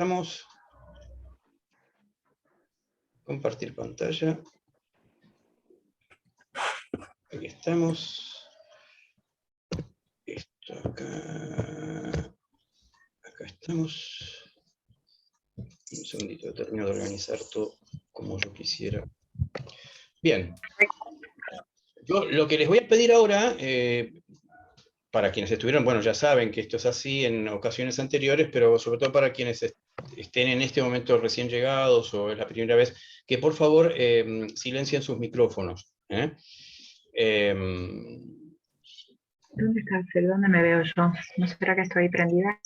estamos. Compartir pantalla. Aquí estamos. Esto acá. Acá estamos. Un segundito, termino de organizar todo como yo quisiera. Bien. Yo lo que les voy a pedir ahora, para quienes estuvieron, bueno, ya saben que esto es así en ocasiones anteriores, pero sobre todo para quienes estén en este momento recién llegados o es la primera vez, que por favor silencien sus micrófonos. ¿Dónde está Axel? ¿Dónde me veo yo? ¿No será que estoy prendida?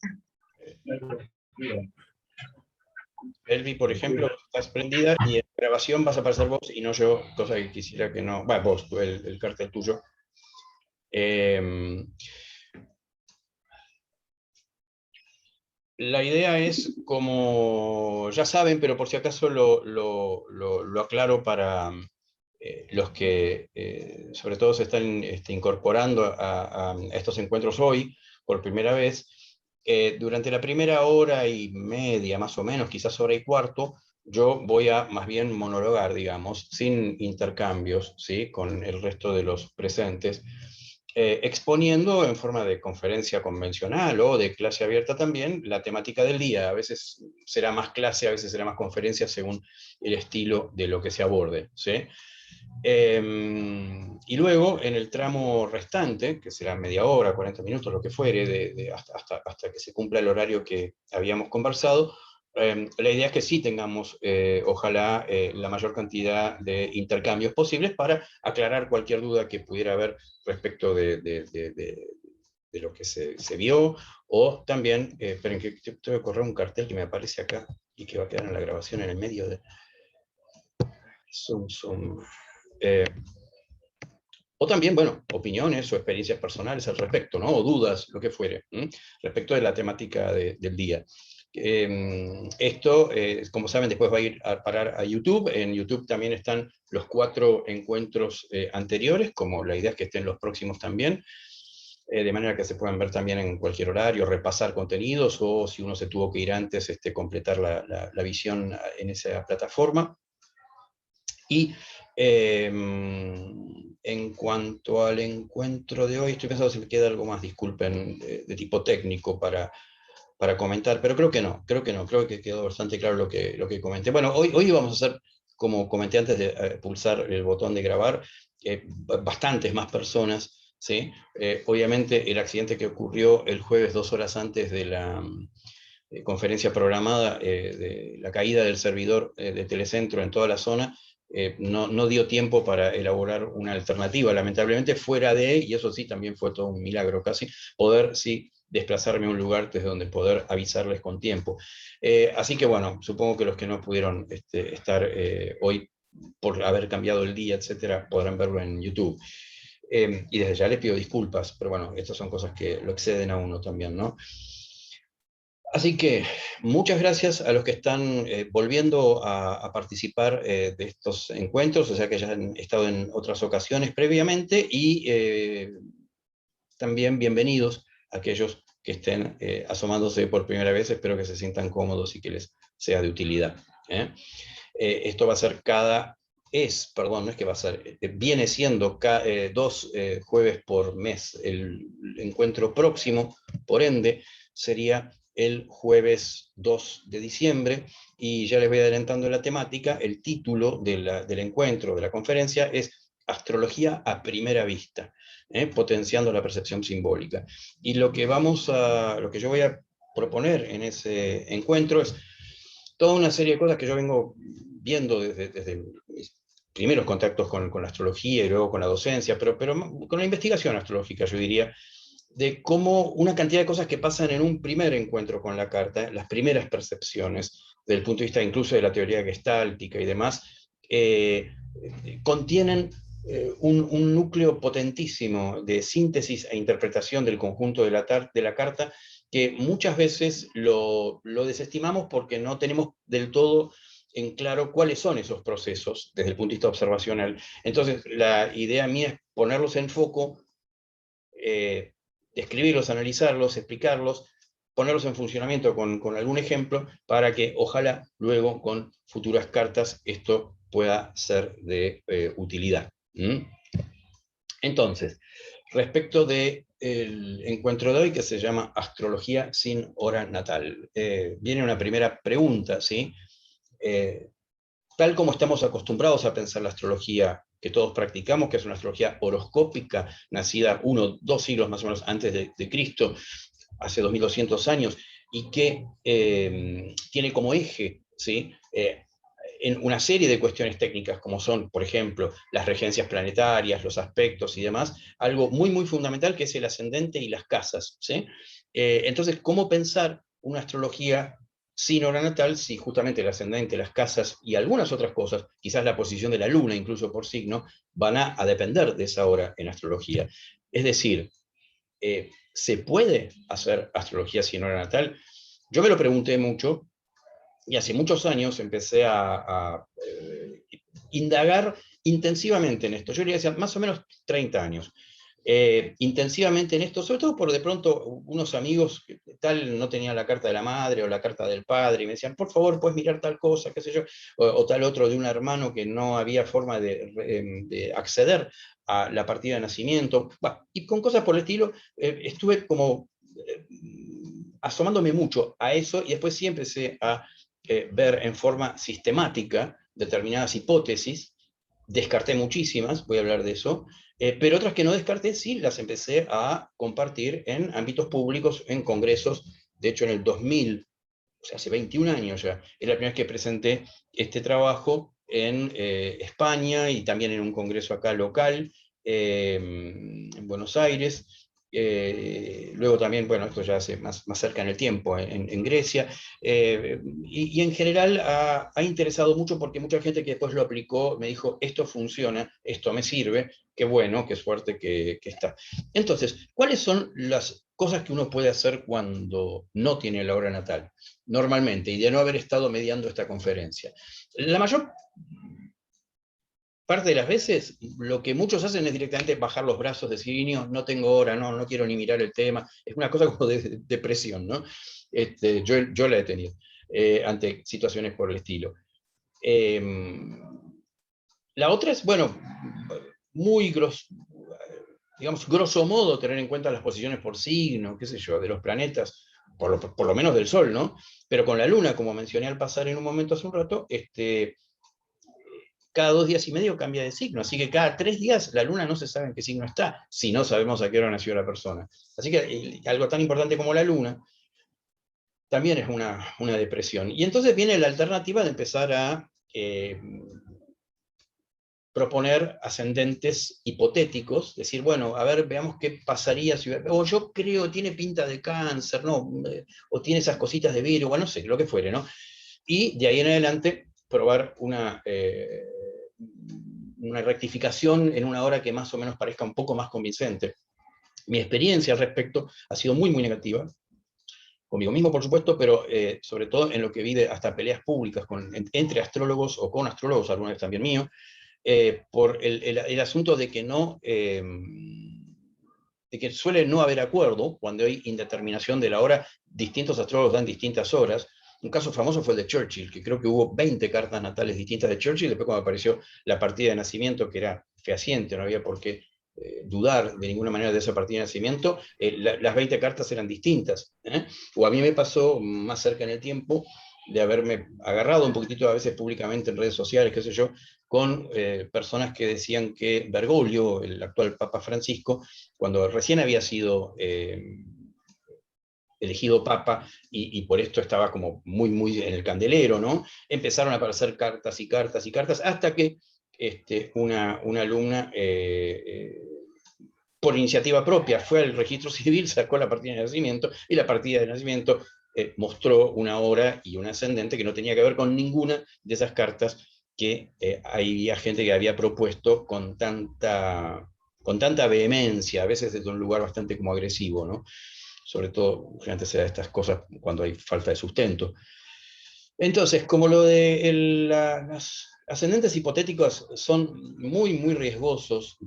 Elvi, por ejemplo, estás prendida y en grabación vas a aparecer vos y no yo, cosa que quisiera que no... Bueno, vos, el cartel tuyo. La idea es, como ya saben, pero por si acaso lo aclaro para los que sobre todo se están incorporando a estos encuentros hoy por primera vez. Durante la primera hora y media, más o menos, quizás hora y cuarto, yo voy a más bien monologar, digamos, sin intercambios, ¿sí?, con el resto de los presentes, exponiendo en forma de conferencia convencional o de clase abierta también la temática del día. A veces será más clase, a veces será más conferencia, según el estilo de lo que se aborde, ¿sí? Y luego, en el tramo restante, que será media hora, 40 minutos, lo que fuere, hasta que se cumpla el horario que habíamos conversado, la idea es que sí tengamos, ojalá, la mayor cantidad de intercambios posibles para aclarar cualquier duda que pudiera haber respecto de lo que se vio, o también, esperen que tengo que correr un cartel que me aparece acá y que va a quedar en la grabación en el medio de... o también, bueno, opiniones o experiencias personales al respecto, ¿no? O dudas, lo que fuere, respecto de la temática del día. Esto, como saben, después va a ir a parar a YouTube. En YouTube también están los 4 encuentros anteriores, como la idea es que estén los próximos también, de manera que se puedan ver también en cualquier horario, repasar contenidos, o si uno se tuvo que ir antes, completar la visión en esa plataforma. Y en cuanto al encuentro de hoy, estoy pensando si me queda algo más, disculpen, de tipo técnico para comentar, pero creo que no, creo que quedó bastante claro lo que comenté. Bueno, hoy vamos a hacer, como comenté antes de pulsar el botón de grabar, bastantes más personas, ¿sí? Obviamente el accidente que ocurrió el jueves 2 horas antes de la conferencia programada, de la caída del servidor de Telecentro en toda la zona, no dio tiempo para elaborar una alternativa, lamentablemente, fuera de, y eso sí, también fue todo un milagro casi, poder, sí, desplazarme a un lugar desde donde poder avisarles con tiempo. Así que bueno, supongo que los que no pudieron estar hoy por haber cambiado el día, etcétera, podrán verlo en YouTube. Y desde ya les pido disculpas, pero bueno, estas son cosas que lo exceden a uno también, ¿no? Así que muchas gracias a los que están volviendo a participar de estos encuentros, o sea que ya han estado en otras ocasiones previamente, y también bienvenidos a aquellos que estén asomándose por primera vez. Espero que se sientan cómodos y que les sea de utilidad. Esto va a ser no es que va a ser, viene siendo 2 jueves por mes. El encuentro próximo, por ende, sería el jueves 2 de diciembre, y ya les voy adelantando la temática. El título del encuentro, de la conferencia, es Astrología a primera vista, potenciando la percepción simbólica. Y lo que yo voy a proponer en ese encuentro es toda una serie de cosas que yo vengo viendo desde mis primeros contactos con la astrología y luego con la docencia, pero con la investigación astrológica, yo diría, de cómo una cantidad de cosas que pasan en un primer encuentro con la carta, las primeras percepciones, desde el punto de vista incluso de la teoría gestáltica y demás, contienen un núcleo potentísimo de síntesis e interpretación del conjunto de la carta, que muchas veces lo desestimamos porque no tenemos del todo en claro cuáles son esos procesos desde el punto de vista observacional. Entonces, la idea mía es ponerlos en foco, describirlos, analizarlos, explicarlos, ponerlos en funcionamiento con algún ejemplo para que ojalá luego con futuras cartas esto pueda ser de utilidad. ¿Mm? Entonces, respecto del encuentro de hoy, que se llama Astrología sin hora natal, viene una primera pregunta, ¿sí? Tal como estamos acostumbrados a pensar la astrología que todos practicamos, que es una astrología horoscópica, nacida 2 siglos más o menos antes de Cristo, hace 2200 años, y que tiene como eje, ¿sí? En una serie de cuestiones técnicas, como son, por ejemplo, las regencias planetarias, los aspectos y demás, algo muy, muy fundamental que es el ascendente y las casas, ¿sí? Entonces, ¿cómo pensar una astrología sin hora natal si justamente el ascendente, las casas y algunas otras cosas, quizás la posición de la luna, incluso por signo, van a depender de esa hora en astrología? Es decir, ¿se puede hacer astrología sin hora natal? Yo me lo pregunté mucho, y hace muchos años empecé a indagar intensivamente en esto. Yo diría hace más o menos 30 años. Intensivamente en esto, sobre todo por de pronto unos amigos que tal no tenían la carta de la madre o la carta del padre, y me decían, por favor, puedes mirar tal cosa, qué sé yo, o tal otro de un hermano que no había forma de acceder a la partida de nacimiento, y con cosas por el estilo, estuve como asomándome mucho a eso, y después sí empecé a ver en forma sistemática determinadas hipótesis, descarté muchísimas, voy a hablar de eso, pero otras que no descarté sí las empecé a compartir en ámbitos públicos, en congresos. De hecho, en el 2000, o sea, hace 21 años ya, es la primera vez que presenté este trabajo en España, y también en un congreso acá local, en Buenos Aires. Luego también, bueno, esto ya hace más cerca en el tiempo, en Grecia, y en general ha interesado mucho porque mucha gente que después lo aplicó me dijo, esto funciona, esto me sirve, qué bueno, qué suerte que está. Entonces, ¿cuáles son las cosas que uno puede hacer cuando no tiene la hora natal? Normalmente, y de no haber estado mediando esta conferencia. La mayor parte de las veces, lo que muchos hacen es directamente bajar los brazos, decir, no tengo hora, no quiero ni mirar el tema. Es una cosa como de depresión, ¿no? Yo la he tenido ante situaciones por el estilo. Eh, la otra es, bueno, muy digamos, grosso modo, tener en cuenta las posiciones por signo, qué sé yo, de los planetas, por lo menos del Sol, ¿no? Pero con la Luna, como mencioné al pasar en un momento hace un rato, cada 2 días y medio cambia de signo, así que cada 3 días la Luna no se sabe en qué signo está, si no sabemos a qué hora nació la persona. Así que algo tan importante como la Luna también es una depresión. Y entonces viene la alternativa de empezar a proponer ascendentes hipotéticos, decir, bueno, a ver, veamos qué pasaría si, o yo creo, tiene pinta de cáncer, ¿no? O tiene esas cositas de Virgo, bueno, no sé, lo que fuere, ¿no? Y de ahí en adelante probar una rectificación en una hora que más o menos parezca un poco más convincente. Mi experiencia al respecto ha sido muy, muy negativa, conmigo mismo, por supuesto, pero sobre todo en lo que vi de hasta peleas públicas entre astrólogos o con astrólogos, alguna vez también mío, por el asunto de que de que suele no haber acuerdo cuando hay indeterminación de la hora, distintos astrólogos dan distintas horas. Un caso famoso fue el de Churchill, que creo que hubo 20 cartas natales distintas de Churchill, después cuando apareció la partida de nacimiento, que era fehaciente, no había por qué dudar de ninguna manera de esa partida de nacimiento, las 20 cartas eran distintas. O a mí me pasó más cerca en el tiempo de haberme agarrado un poquitito a veces públicamente en redes sociales, qué sé yo, con personas que decían que Bergoglio, el actual Papa Francisco, cuando recién había sido elegido Papa, y por esto estaba como muy, muy en el candelero, ¿no? Empezaron a aparecer cartas y cartas y cartas, hasta que una alumna, por iniciativa propia, fue al registro civil, sacó la partida de nacimiento, y la partida de nacimiento mostró una hora y un ascendente que no tenía que ver con ninguna de esas cartas que había gente que había propuesto con tanta vehemencia, a veces desde un lugar bastante como agresivo, ¿no? Sobre todo, generalmente se da estas cosas cuando hay falta de sustento. Entonces, como lo de los ascendentes hipotéticos son muy, muy riesgosos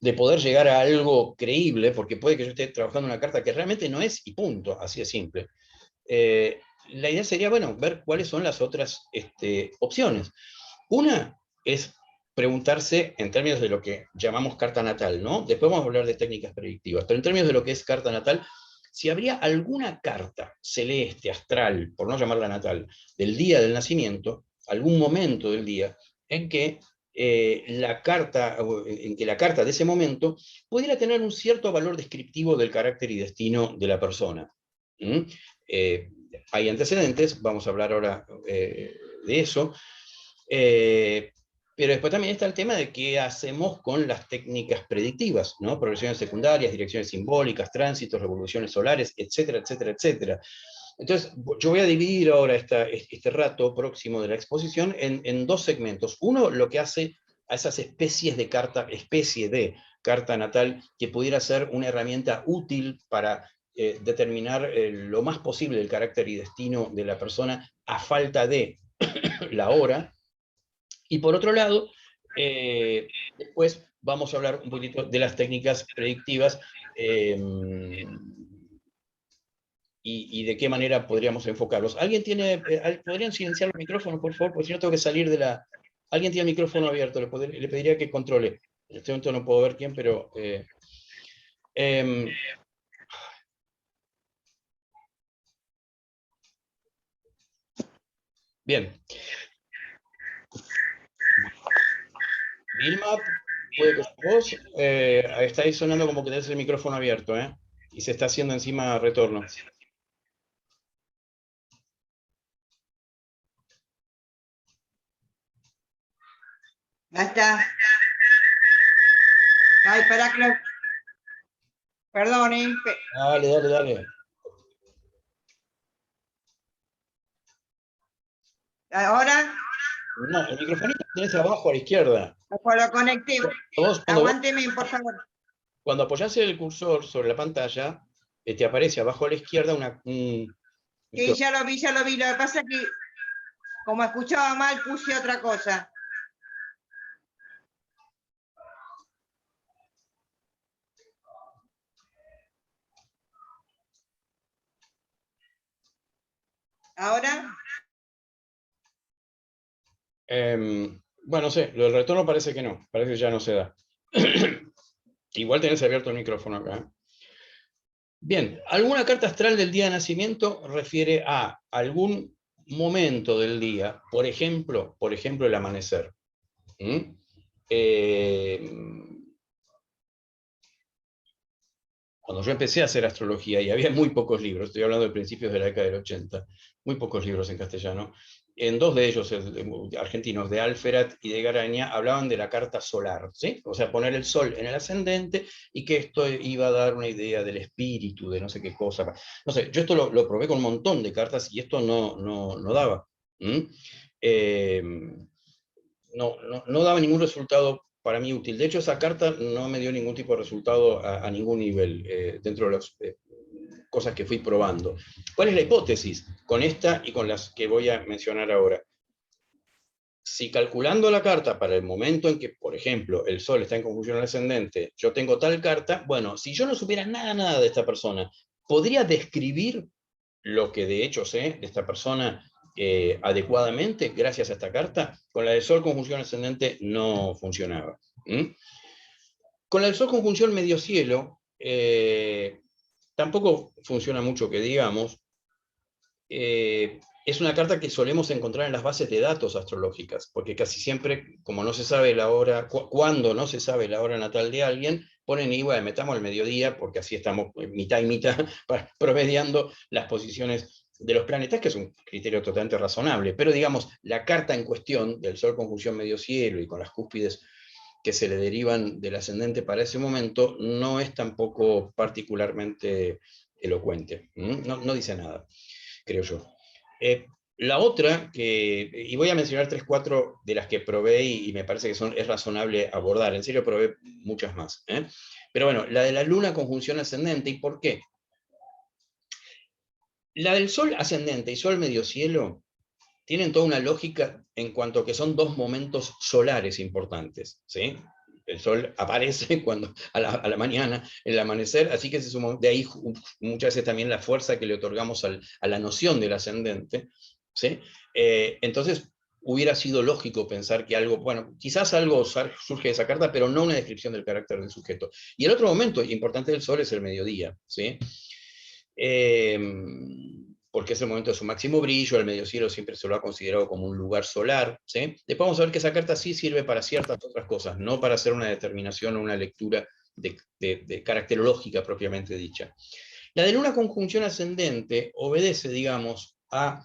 de poder llegar a algo creíble, porque puede que yo esté trabajando una carta que realmente no es y punto, así de simple. La idea sería, bueno, ver cuáles son las otras opciones. Una es preguntarse en términos de lo que llamamos carta natal, ¿no? Después vamos a hablar de técnicas predictivas, pero en términos de lo que es carta natal, si habría alguna carta celeste, astral, por no llamarla natal, del día del nacimiento, algún momento del día, en que la carta de ese momento pudiera tener un cierto valor descriptivo del carácter y destino de la persona. ¿Mm? Hay antecedentes, vamos a hablar ahora de eso, pero después también está el tema de qué hacemos con las técnicas predictivas, ¿no? Progresiones secundarias, direcciones simbólicas, tránsitos, revoluciones solares, etcétera, etcétera, etcétera. Entonces, yo voy a dividir ahora este rato próximo de la exposición en dos segmentos. Uno, lo que hace a esas especie de carta natal que pudiera ser una herramienta útil para determinar lo más posible el carácter y destino de la persona a falta de la hora. Y por otro lado, después vamos a hablar un poquito de las técnicas predictivas y de qué manera podríamos enfocarlos. ¿Alguien tiene, podrían silenciar los micrófonos, por favor? Porque si no tengo que salir de la... Alguien tiene el micrófono abierto, le pediría que controle. En este momento no puedo ver quién, pero... bien. Vilma, puede que vos estáis sonando como que tenés el micrófono abierto, ¿eh? Y se está haciendo encima retorno. Ya está. Ay, para que lo... Perdonen. Dale, dale, dale. Ahora, No, el microfonito lo tenés abajo a la izquierda. pues lo conecté. Cuando Aguánteme, por favor. cuando apoyás el cursor sobre la pantalla, te aparece abajo a la izquierda un Sí, ya lo vi, ya lo vi. Lo que pasa es que, como escuchaba mal, puse otra cosa. ¿Ahora? Bueno, no sé, lo del retorno parece que no, parece que ya no se da. Igual tenés abierto el micrófono acá. Bien, alguna carta astral del día de nacimiento refiere a algún momento del día, por ejemplo el amanecer. Cuando yo empecé a hacer astrología, y había muy pocos libros, estoy hablando de principios de la década del 80, muy pocos libros en castellano, en dos de ellos, argentinos, de Alferat y de Garaña, hablaban de la carta solar, ¿sí? O sea, poner el sol en el ascendente, y que esto iba a dar una idea del espíritu, de no sé qué cosa. No sé, yo esto lo probé con un montón de cartas, y esto no daba. No daba ningún resultado para mí útil. De hecho, esa carta no me dio ningún tipo de resultado a ningún nivel dentro de las cosas que fui probando. ¿Cuál es la hipótesis con esta y con las que voy a mencionar ahora? Si calculando la carta para el momento en que, por ejemplo, el Sol está en conjunción al ascendente, yo tengo tal carta, bueno, si yo no supiera nada de esta persona, ¿podría describir lo que de hecho sé de esta persona adecuadamente gracias a esta carta? Con la del Sol conjunción ascendente no funcionaba. Con la del Sol conjunción medio cielo, tampoco funciona mucho que digamos. Es una carta que solemos encontrar en las bases de datos astrológicas, porque casi siempre, como no se sabe la hora, cuando no se sabe la hora natal de alguien, ponen y bueno, metamos el mediodía, porque así estamos mitad y mitad promediando las posiciones de los planetas, que es un criterio totalmente razonable. Pero digamos, la carta en cuestión del Sol conjunción medio cielo y con las cúspides que se le derivan del ascendente para ese momento, no es tampoco particularmente elocuente. No dice nada, creo yo. La otra, y voy a mencionar 3, 4 de las que probé y me parece que es razonable abordar, en serio probé muchas más. Pero bueno, la de la luna conjunción ascendente, ¿y por qué? La del Sol ascendente y Sol medio cielo tienen toda una lógica en cuanto a que son dos momentos solares importantes, ¿sí? el sol aparece a la mañana, en el amanecer, así que de ahí muchas veces también la fuerza que le otorgamos a la noción del ascendente, ¿sí? Entonces, hubiera sido lógico pensar que algo, bueno, quizás algo surge de esa carta, pero no una descripción del carácter del sujeto. Y el otro momento importante del sol es el mediodía, ¿sí? Porque es el momento de su máximo brillo, el medio cielo siempre se lo ha considerado como un lugar solar, ¿sí? Después vamos a ver que esa carta sí sirve para ciertas otras cosas, no para hacer una determinación o una lectura de caracterológica propiamente dicha. La de luna conjunción ascendente obedece, digamos, a,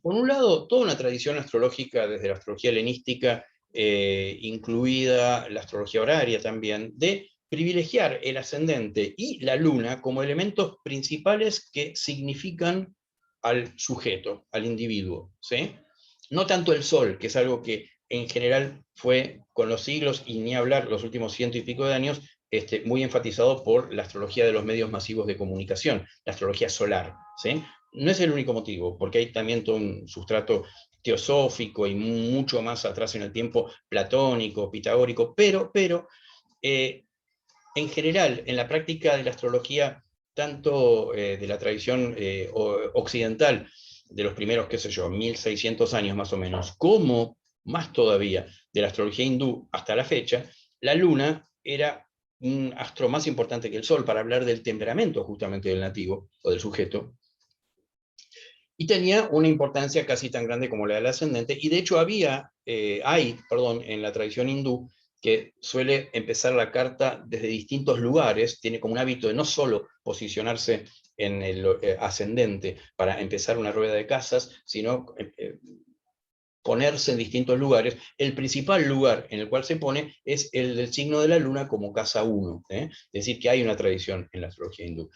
por un lado, toda una tradición astrológica desde la astrología helenística, incluida la astrología horaria también, de privilegiar el ascendente y la luna como elementos principales que significan al sujeto, al individuo, ¿sí? No tanto el sol, que es algo que en general fue con los siglos, y ni hablar los últimos 100 y pico de años, muy enfatizado por la astrología de los medios masivos de comunicación, la astrología solar, ¿sí? No es el único motivo, porque hay también todo un sustrato teosófico y mucho más atrás en el tiempo platónico, pitagórico, pero en general, en la práctica de la astrología, tanto de la tradición occidental, de los primeros, qué sé yo, 1600 años más o menos, como más todavía de la astrología hindú hasta la fecha, la luna era un astro más importante que el sol para hablar del temperamento justamente del nativo o del sujeto, y tenía una importancia casi tan grande como la del ascendente, y de hecho hay, en la tradición hindú, que suele empezar la carta desde distintos lugares, tiene como un hábito de no solo posicionarse en el ascendente para empezar una rueda de casas, sino ponerse en distintos lugares. El principal lugar en el cual se pone es el del signo de la luna como casa 1, es decir, que hay una tradición en la astrología hindú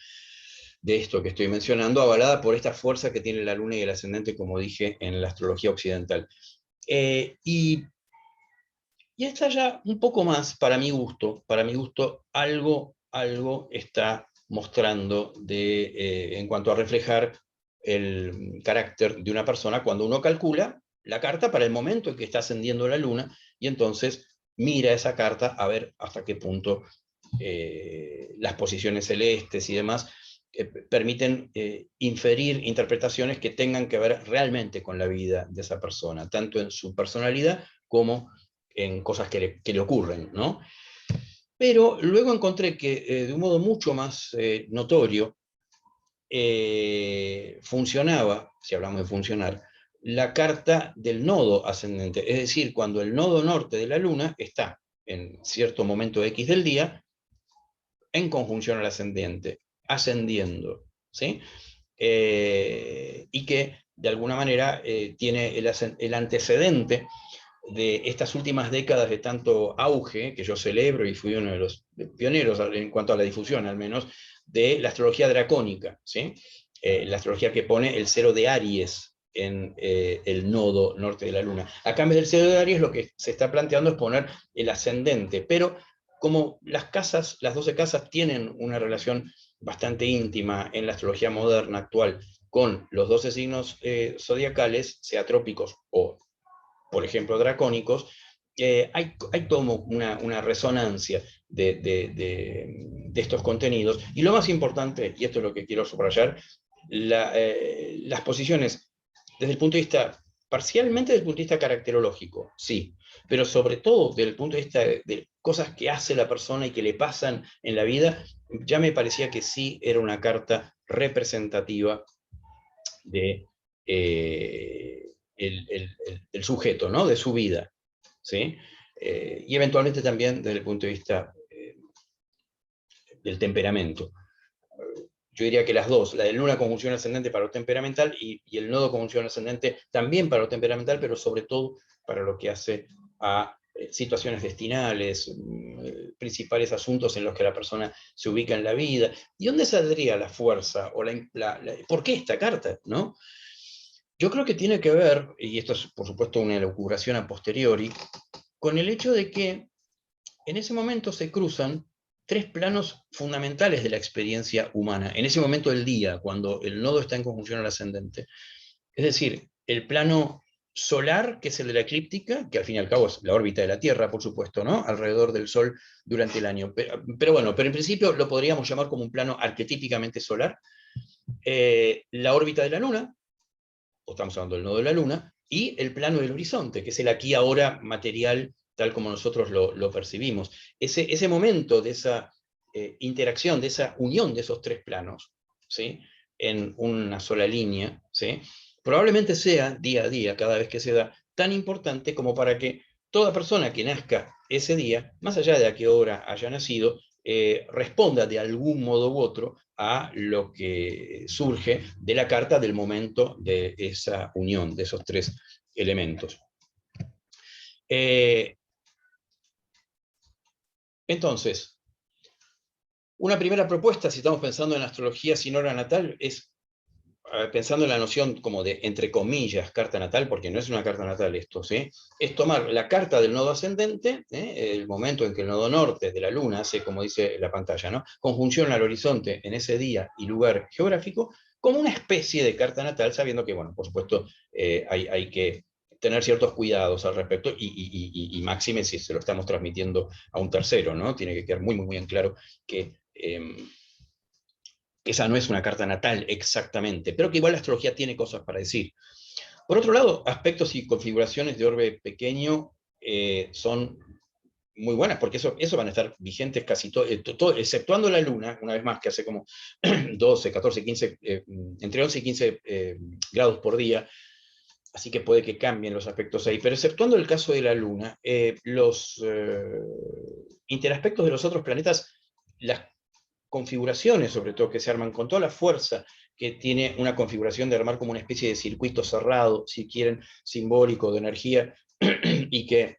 de esto que estoy mencionando, avalada por esta fuerza que tiene la luna y el ascendente, como dije, en la astrología occidental. Y está ya un poco más, para mi gusto, algo está mostrando en cuanto a reflejar el carácter de una persona cuando uno calcula la carta para el momento en que está ascendiendo la luna, y entonces mira esa carta a ver hasta qué punto las posiciones celestes y demás permiten inferir interpretaciones que tengan que ver realmente con la vida de esa persona, tanto en su personalidad como en cosas que le ocurren, ¿no? Pero luego encontré que de un modo mucho más notorio funcionaba, si hablamos de funcionar, la carta del nodo ascendente, es decir, cuando el nodo norte de la luna está en cierto momento X del día en conjunción al ascendente, ascendiendo, ¿sí? Y que de alguna manera tiene el antecedente de estas últimas décadas de tanto auge, que yo celebro y fui uno de los pioneros en cuanto a la difusión al menos, de la astrología dracónica, ¿sí? La astrología que pone el cero de Aries en el nodo norte de la luna. Acá en vez del cero de Aries lo que se está planteando es poner el ascendente, pero como las 12 casas tienen una relación bastante íntima en la astrología moderna actual con los 12 signos zodiacales, sea trópicos o, por ejemplo, dracónicos, hay como una resonancia de estos contenidos. Y lo más importante, y esto es lo que quiero subrayar, las posiciones desde el punto de vista, parcialmente desde el punto de vista caracterológico, sí, pero sobre todo desde el punto de vista de cosas que hace la persona y que le pasan en la vida, ya me parecía que sí era una carta representativa de el sujeto, ¿no? De su vida, ¿sí? Y eventualmente también desde el punto de vista del temperamento. Yo diría que las dos, la de luna conjunción ascendente para lo temperamental y el nodo conjunción ascendente también para lo temperamental, pero sobre todo para lo que hace a situaciones destinales, principales asuntos en los que la persona se ubica en la vida. ¿Y dónde saldría la fuerza? O ¿por qué esta carta? ¿No? Yo creo que tiene que ver, y esto es por supuesto una elucubración a posteriori, con el hecho de que en ese momento se cruzan tres planos fundamentales de la experiencia humana, en ese momento del día, cuando el nodo está en conjunción al ascendente. Es decir, el plano solar, que es el de la eclíptica, que al fin y al cabo es la órbita de la Tierra, por supuesto, ¿no? Alrededor del Sol durante el año. Pero bueno, pero en principio lo podríamos llamar como un plano arquetípicamente solar. La órbita de la Luna, o estamos hablando del nodo de la Luna, y el plano del horizonte, que es el aquí ahora material, tal como nosotros lo percibimos. Ese momento de esa interacción, de esa unión de esos tres planos, ¿sí? En una sola línea, ¿sí? Probablemente sea día a día, cada vez que se da, tan importante como para que toda persona que nazca ese día, más allá de a qué hora haya nacido, responda de algún modo u otro a lo que surge de la carta del momento de esa unión, de esos tres elementos. Entonces, una primera propuesta, si estamos pensando en astrología sin hora natal, es pensando en la noción como de, entre comillas, carta natal, porque no es una carta natal esto, ¿sí? Es tomar la carta del nodo ascendente, el momento en que el nodo norte de la Luna hace, como dice la pantalla, ¿no? Conjunción al horizonte en ese día y lugar geográfico, como una especie de carta natal, sabiendo que, bueno, por supuesto, hay que tener ciertos cuidados al respecto, y máxime si se lo estamos transmitiendo a un tercero, ¿no? Tiene que quedar muy, muy bien claro que esa no es una carta natal exactamente, pero que igual la astrología tiene cosas para decir. Por otro lado, aspectos y configuraciones de orbe pequeño son muy buenas, porque eso van a estar vigentes casi todo, exceptuando la Luna, una vez más, que hace como 12, 14, 15, entre 11 y 15 grados por día, así que puede que cambien los aspectos ahí, pero exceptuando el caso de la Luna, los interaspectos de los otros planetas, las configuraciones, sobre todo, que se arman con toda la fuerza que tiene una configuración de armar como una especie de circuito cerrado, si quieren, simbólico, de energía, y que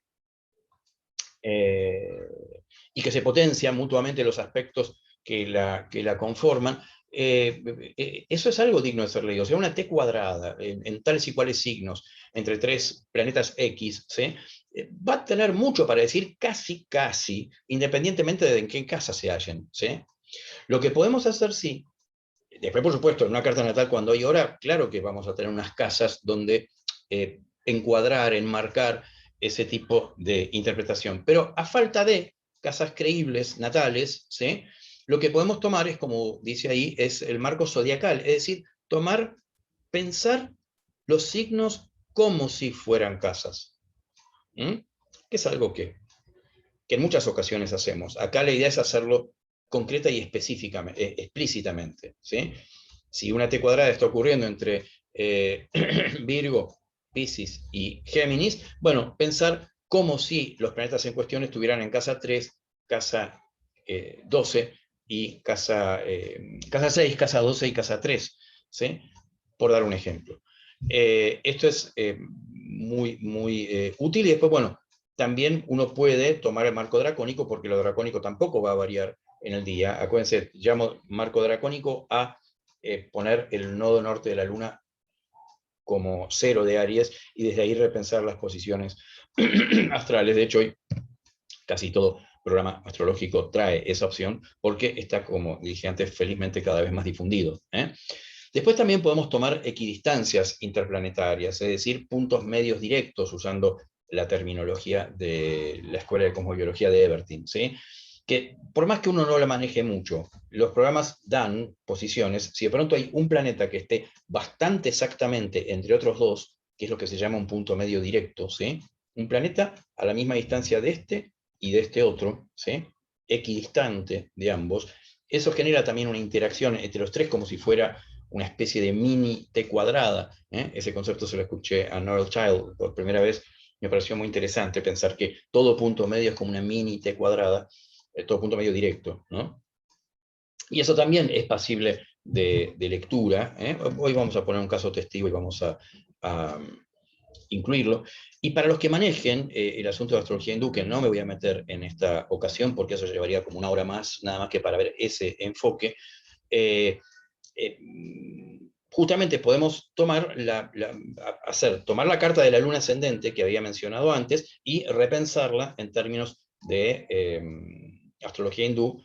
se potencian mutuamente los aspectos que la conforman, eso es algo digno de ser leído. O sea, una T cuadrada en tales y cuales signos entre tres planetas X, ¿sí? Va a tener mucho para decir casi, independientemente de en qué casa se hallen, ¿sí? Lo que podemos hacer, sí, después por supuesto, en una carta natal cuando hay hora, claro que vamos a tener unas casas donde encuadrar, enmarcar ese tipo de interpretación. Pero a falta de casas creíbles, natales, ¿sí? Lo que podemos tomar es, como dice ahí, es el marco zodiacal, es decir, pensar los signos como si fueran casas. ¿Mm? Que es algo que en muchas ocasiones hacemos. Acá la idea es hacerlo concreta y explícitamente, ¿sí? Si una T cuadrada está ocurriendo entre Virgo, Piscis y Géminis, bueno, pensar como si los planetas en cuestión estuvieran en casa 3, casa 12 y casa 6, casa 12 y casa 3, ¿sí? Por dar un ejemplo. Esto es muy, muy útil, y después, bueno, también uno puede tomar el marco dracónico, porque lo dracónico tampoco va a variar en el día. Acuérdense, llamo marco dracónico a poner el nodo norte de la Luna como 0 de Aries, y desde ahí repensar las posiciones astrales. De hecho, hoy casi todo programa astrológico trae esa opción, porque está, como dije antes, felizmente cada vez más difundido. Después también podemos tomar equidistancias interplanetarias, es decir, puntos medios directos, usando la terminología de la Escuela de Cosmobiología de Ebertin, ¿sí? Que por más que uno no la maneje mucho, los programas dan posiciones. Si de pronto hay un planeta que esté bastante exactamente entre otros dos, que es lo que se llama un punto medio directo, ¿sí? Un planeta a la misma distancia de este y de este otro, ¿sí? Equidistante de ambos, eso genera también una interacción entre los tres, como si fuera una especie de mini T cuadrada. Ese concepto se lo escuché a Norrell Child por primera vez. Me pareció muy interesante pensar que todo punto medio es como una mini T cuadrada, todo punto medio directo, ¿no? Y eso también es pasible de lectura. Hoy vamos a poner un caso testigo y vamos a incluirlo. Y para los que manejen el asunto de astrología hindú, que no me voy a meter en esta ocasión, porque eso llevaría como una hora más, nada más que para ver ese enfoque, justamente podemos tomar tomar la carta de la luna ascendente que había mencionado antes y repensarla en términos de astrología hindú,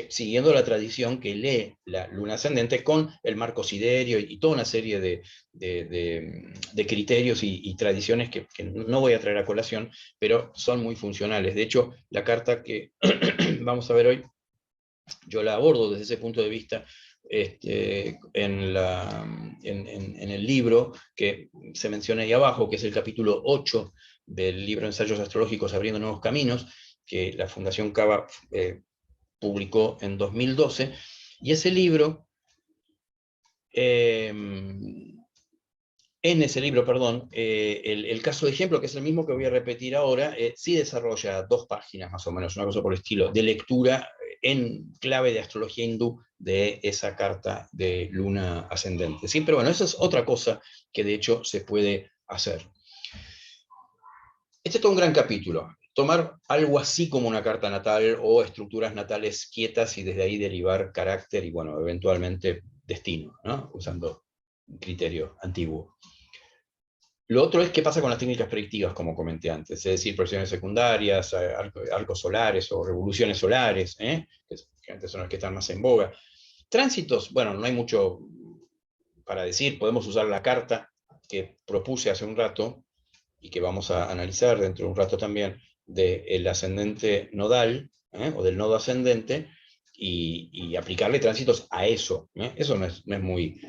siguiendo la tradición que lee la luna ascendente con el marco siderio y toda una serie de criterios y tradiciones que no voy a traer a colación, pero son muy funcionales. De hecho, la carta que vamos a ver hoy, yo la abordo desde ese punto de vista en el libro que se menciona ahí abajo, que es el capítulo 8 del libro Ensayos Astrológicos Abriendo Nuevos Caminos, que la Fundación Cava publicó en 2012, y ese libro, en ese libro, perdón, el caso de ejemplo, que es el mismo que voy a repetir ahora, sí desarrolla 2 páginas más o menos, una cosa por el estilo, de lectura en clave de astrología hindú de esa carta de luna ascendente. ¿Sí? Pero bueno, eso es otra cosa que de hecho se puede hacer. Este es todo un gran capítulo. Tomar algo así como una carta natal o estructuras natales quietas y desde ahí derivar carácter y, bueno, eventualmente destino, ¿no? Usando un criterio antiguo. Lo otro es qué pasa con las técnicas predictivas, como comenté antes, es decir, proyecciones secundarias, arcos solares o revoluciones solares, que antes son las que están más en boga. Tránsitos, bueno, no hay mucho para decir, podemos usar la carta que propuse hace un rato, y que vamos a analizar dentro de un rato también, del ascendente nodal, o del nodo ascendente, y aplicarle tránsitos a eso. Eso no es muy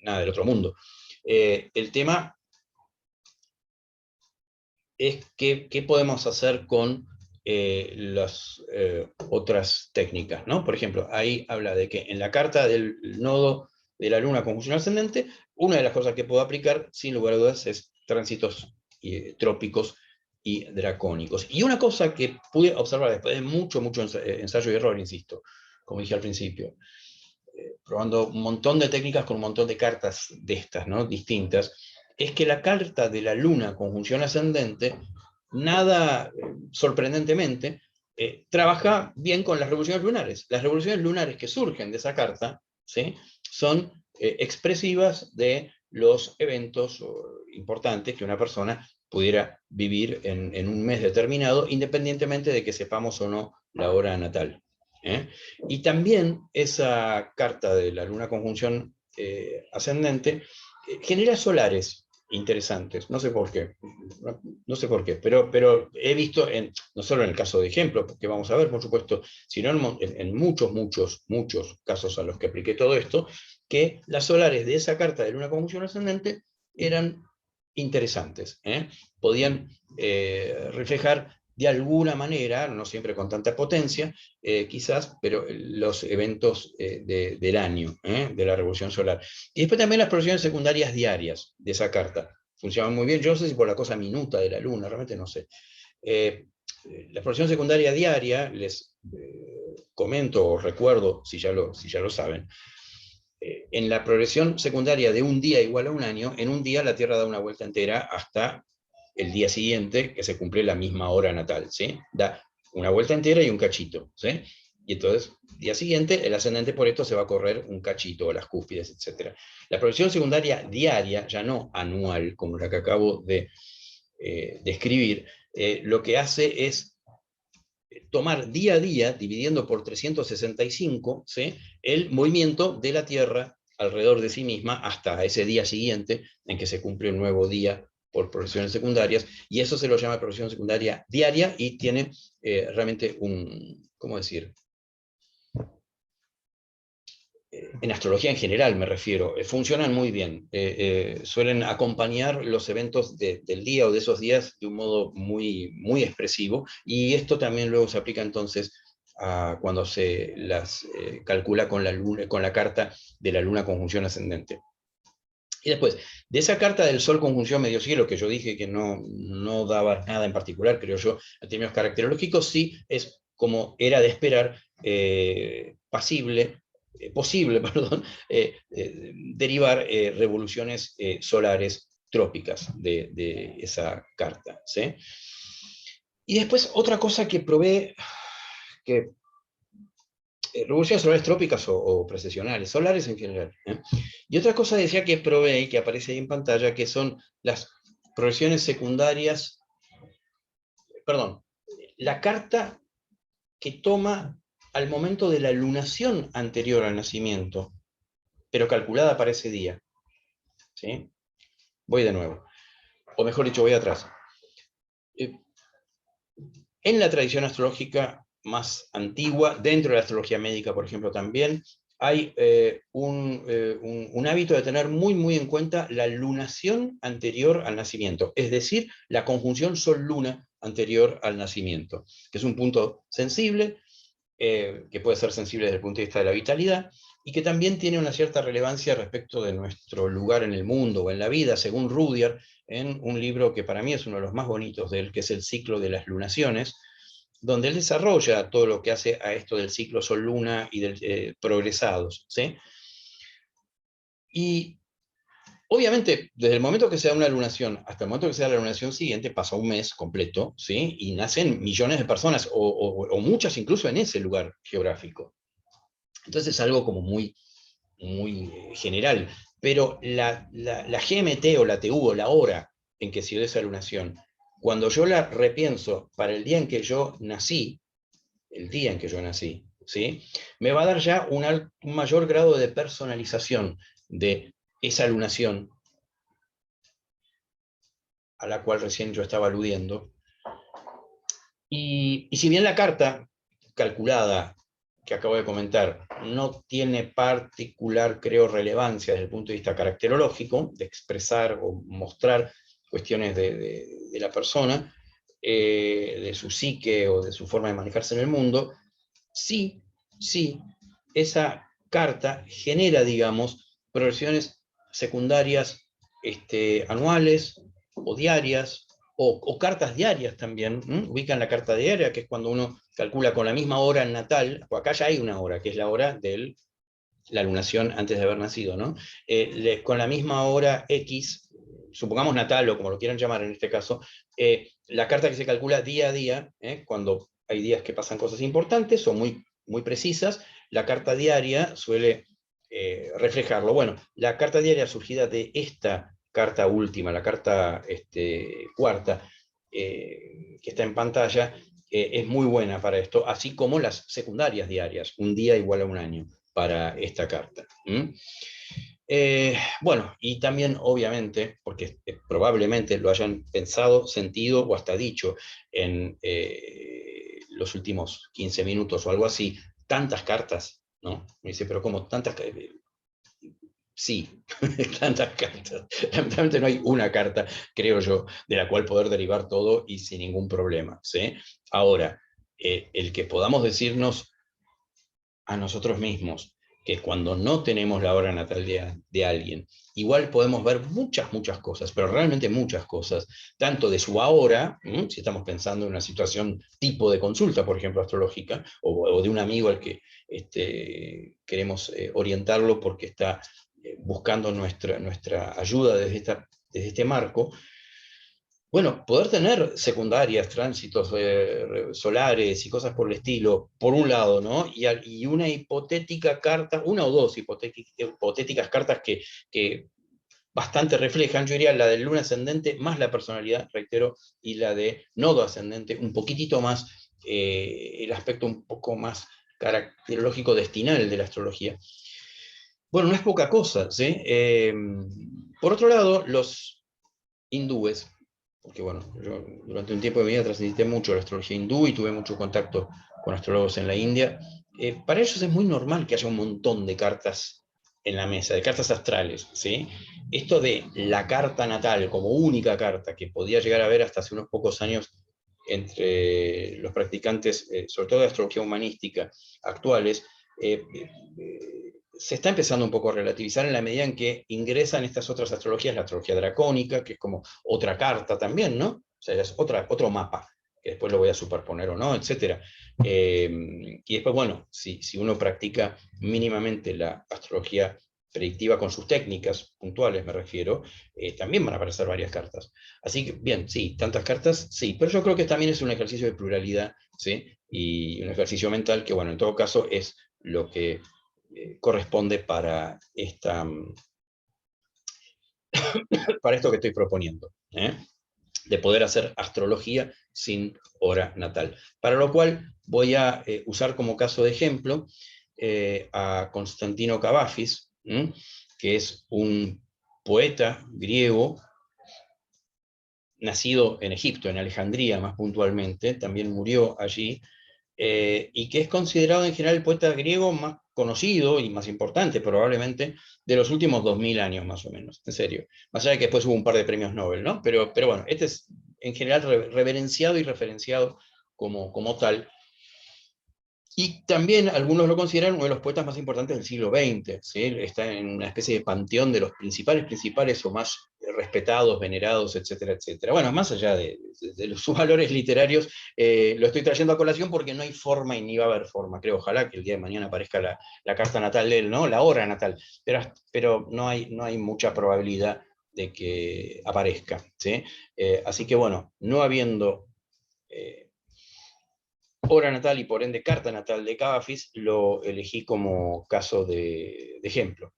nada del otro mundo. El tema es qué podemos hacer con las otras técnicas, ¿no? Por ejemplo, ahí habla de que en la carta del nodo de la luna conjunción ascendente, una de las cosas que puedo aplicar, sin lugar a dudas, es tránsitos trópicos y dracónicos. Y una cosa que pude observar después de mucho ensayo y error, insisto, como dije al principio, probando un montón de técnicas con un montón de cartas de estas, ¿no? Distintas, es que la carta de la luna conjunción ascendente, nada sorprendentemente, trabaja bien con las revoluciones lunares. Las revoluciones lunares que surgen de esa carta, ¿sí? Son expresivas de los eventos importantes que una persona pudiera vivir en un mes determinado, independientemente de que sepamos o no la hora natal. Y también esa carta de la luna conjunción ascendente genera solares interesantes, no sé por qué, pero he visto, no solo en el caso de ejemplo, que vamos a ver, por supuesto, sino en muchos casos a los que apliqué todo esto, que las solares de esa carta de luna conjunción ascendente eran interesantes, podían reflejar de alguna manera, no siempre con tanta potencia, quizás, pero los eventos del año, de la revolución solar. Y después también las proyecciones secundarias diarias de esa carta. Funcionan muy bien, yo no sé si por la cosa minuta de la luna, realmente no sé. La proyección secundaria diaria, les comento o recuerdo, si ya lo saben, en la progresión secundaria de un día igual a un año, en un día la Tierra da una vuelta entera hasta el día siguiente, que se cumple la misma hora natal, ¿sí? Da una vuelta entera y un cachito, ¿sí? Y entonces, día siguiente, el ascendente por esto se va a correr un cachito, las cúspides, etc. La progresión secundaria diaria, ya no anual, como la que acabo de describir, lo que hace es tomar día a día, dividiendo por 365, ¿sí? El movimiento de la Tierra alrededor de sí misma hasta ese día siguiente en que se cumple un nuevo día por progresiones secundarias, y eso se lo llama progresión secundaria diaria y tiene realmente ¿cómo decir? En astrología en general me refiero, funcionan muy bien, suelen acompañar los eventos del día o de esos días de un modo muy expresivo, y esto también luego se aplica entonces cuando se las calcula con la carta de la luna conjunción ascendente. Y después, de esa carta del Sol conjunción medio cielo, que yo dije que no daba nada en particular, creo yo, en términos caracterológicos, sí es, como era de esperar, posible perdón, derivar revoluciones solares trópicas de esa carta, ¿sí? Y después otra cosa que probé, que revoluciones solares trópicas o precesionales, solares en general. Y otra cosa decía que probé y que aparece ahí en pantalla, que son las progresiones secundarias, perdón, la carta que toma al momento de la lunación anterior al nacimiento, pero calculada para ese día. ¿Sí? Voy de nuevo, o mejor dicho, voy atrás. En la tradición astrológica más antigua, dentro de la astrología médica, por ejemplo, también, hay un hábito de tener muy en cuenta la lunación anterior al nacimiento, es decir, la conjunción Sol-Luna anterior al nacimiento, que es un punto sensible, que puede ser sensible desde el punto de vista de la vitalidad, y que también tiene una cierta relevancia respecto de nuestro lugar en el mundo o en la vida, según Rudyard, en un libro que para mí es uno de los más bonitos de él, que es El ciclo de las lunaciones, donde él desarrolla todo lo que hace a esto del ciclo Sol-Luna y del progresados, ¿sí? Y obviamente, desde el momento que se da una lunación hasta el momento que se da la lunación siguiente, pasa un mes completo, ¿sí? Y nacen millones de personas, o muchas incluso en ese lugar geográfico. Entonces es algo como muy general. Pero la GMT o la TU o la hora en que se dio esa lunación, cuando yo la repienso para el día en que yo nací, ¿sí? Me va a dar ya un mayor grado de personalización de esa lunación a la cual recién yo estaba aludiendo. Y si bien la carta calculada que acabo de comentar no tiene particular, creo, relevancia desde el punto de vista caracterológico, de expresar o mostrar cuestiones de la persona, de su psique o de su forma de manejarse en el mundo, sí, esa carta genera, digamos, progresiones secundarias anuales o diarias, o cartas diarias también. Ubican la carta diaria, que es cuando uno calcula con la misma hora en natal, o acá ya hay una hora, que es la hora de la lunación antes de haber nacido, ¿no? Con la misma hora X, supongamos natal o como lo quieran llamar en este caso, la carta que se calcula día a día, cuando hay días que pasan cosas importantes, son muy precisas, la carta diaria suele reflejarlo. Bueno, la carta diaria surgida de esta carta última, la carta cuarta, que está en pantalla, es muy buena para esto, así como las secundarias diarias, un día igual a un año para esta carta. Bueno, y también obviamente, porque probablemente lo hayan pensado, sentido o hasta dicho en los últimos 15 minutos o algo así, tantas cartas, ¿no? Me dice, pero ¿cómo tantas cartas? Sí, tantas cartas. Lamentablemente no hay una carta, creo yo, de la cual poder derivar todo y sin ningún problema, ¿sí? Ahora, el que podamos decirnos a nosotros mismos que cuando no tenemos la hora natal de alguien, igual podemos ver muchas cosas, pero realmente muchas cosas, tanto de su ahora, si estamos pensando en una situación tipo de consulta, por ejemplo, astrológica, o de un amigo al que queremos orientarlo porque está buscando nuestra ayuda desde este marco. Bueno, poder tener secundarias, tránsitos solares y cosas por el estilo, por un lado, ¿no? Y una hipotética carta, una o dos hipotéticas cartas que bastante reflejan, yo diría la del luna ascendente más la personalidad, reitero, y la de nodo ascendente un poquitito más, el aspecto un poco más caracterológico destinal de la astrología. Bueno, no es poca cosa, ¿sí? Por otro lado, los hindúes, porque bueno, yo durante un tiempo de mi vida transité mucho la astrología hindú y tuve mucho contacto con astrólogos en la India, para ellos es muy normal que haya un montón de cartas en la mesa, de cartas astrales, ¿sí? Esto de la carta natal como única carta que podía llegar a haber hasta hace unos pocos años entre los practicantes, sobre todo de astrología humanística actuales, se está empezando un poco a relativizar en la medida en que ingresan estas otras astrologías, la astrología dracónica, que es como otra carta también, ¿no? O sea, es otro mapa, que después lo voy a superponer o no, etc. Y después, bueno, si uno practica mínimamente la astrología predictiva con sus técnicas puntuales, me refiero, también van a aparecer varias cartas. Así que, bien, sí, tantas cartas, sí, pero yo creo que también es un ejercicio de pluralidad, ¿sí? Y un ejercicio mental que, bueno, en todo caso es lo que corresponde para esto que estoy proponiendo. de poder hacer astrología sin hora natal. Para lo cual voy a usar como caso de ejemplo a Constantino Cavafis, que es un poeta griego, nacido en Egipto, en Alejandría más puntualmente, también murió allí, y que es considerado en general el poeta griego más conocido y más importante probablemente de los últimos 2000 años más o menos, en serio. Más allá de que después hubo un par de premios Nobel, ¿no? Pero bueno, este es en general reverenciado y referenciado como tal. Y también algunos lo consideran uno de los poetas más importantes del siglo XX, ¿sí? Está en una especie de panteón de los principales o más respetados, venerados, etcétera, etcétera. Bueno, más allá de sus valores literarios, lo estoy trayendo a colación porque no hay forma y ni va a haber forma. Creo, ojalá que el día de mañana aparezca la carta natal de él, ¿no? La hora natal, pero no hay mucha probabilidad de que aparezca, ¿sí? Así que bueno, no habiendo hora natal y por ende carta natal de Cavafis, lo elegí como caso de ejemplo.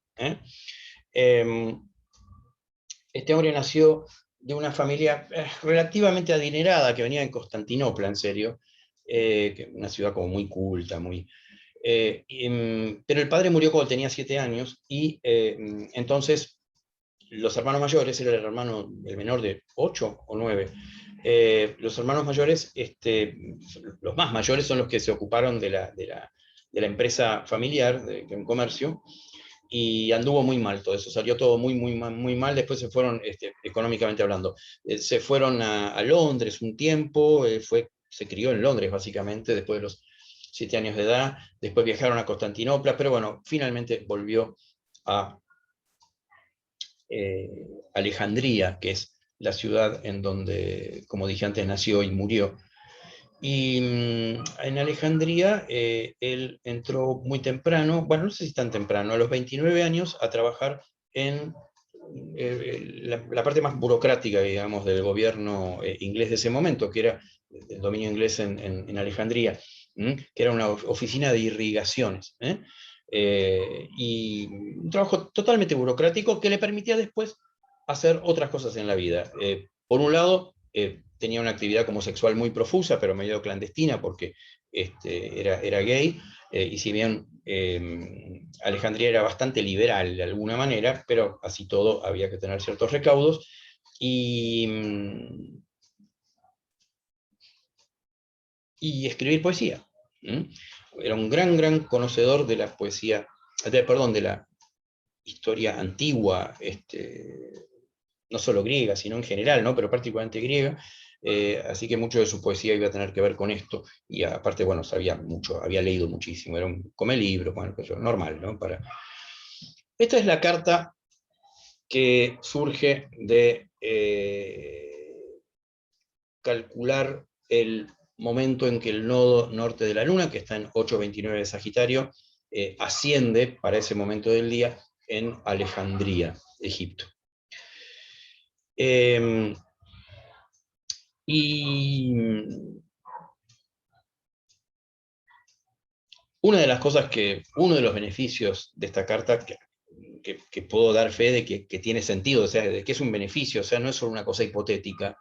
Este hombre nació de una familia relativamente adinerada que venía en Constantinopla, en serio, una ciudad como muy culta, pero el padre murió cuando tenía 7 años y entonces los hermanos mayores, era el menor de 8 o 9, los hermanos mayores, los más mayores son los que se ocuparon de la empresa familiar, de un comercio, y anduvo muy mal todo eso, salió todo muy mal, después se fueron, económicamente hablando, se fueron a Londres un tiempo, se crió en Londres básicamente, después de los 7 años de edad, después viajaron a Constantinopla, pero bueno, finalmente volvió a Alejandría, que es la ciudad en donde, como dije antes, nació y murió. Y en Alejandría él entró muy temprano, bueno, no sé si tan temprano, a los 29 años a trabajar en la parte más burocrática, digamos, del gobierno inglés de ese momento, que era el dominio inglés en Alejandría, que era una oficina de irrigaciones. Y un trabajo totalmente burocrático que le permitía después hacer otras cosas en la vida. Por un lado, tenía una actividad como sexual muy profusa, pero medio clandestina, porque era gay, y si bien Alejandría era bastante liberal de alguna manera, pero así todo había que tener ciertos recaudos, y escribir poesía. Era un gran conocedor de la poesía, de la historia antigua, no solo griega, sino en general, ¿no? Pero particularmente griega, así que mucho de su poesía iba a tener que ver con esto, y aparte, bueno, sabía mucho, había leído muchísimo, era un come libros, bueno, pues, normal, ¿no? Esta es la carta que surge de calcular el momento en que el nodo norte de la Luna, que está en 8:29 de Sagitario, asciende para ese momento del día en Alejandría, Egipto. Y uno de los beneficios de esta carta que puedo dar fe de que tiene sentido, o sea, de que es un beneficio, o sea, no es solo una cosa hipotética,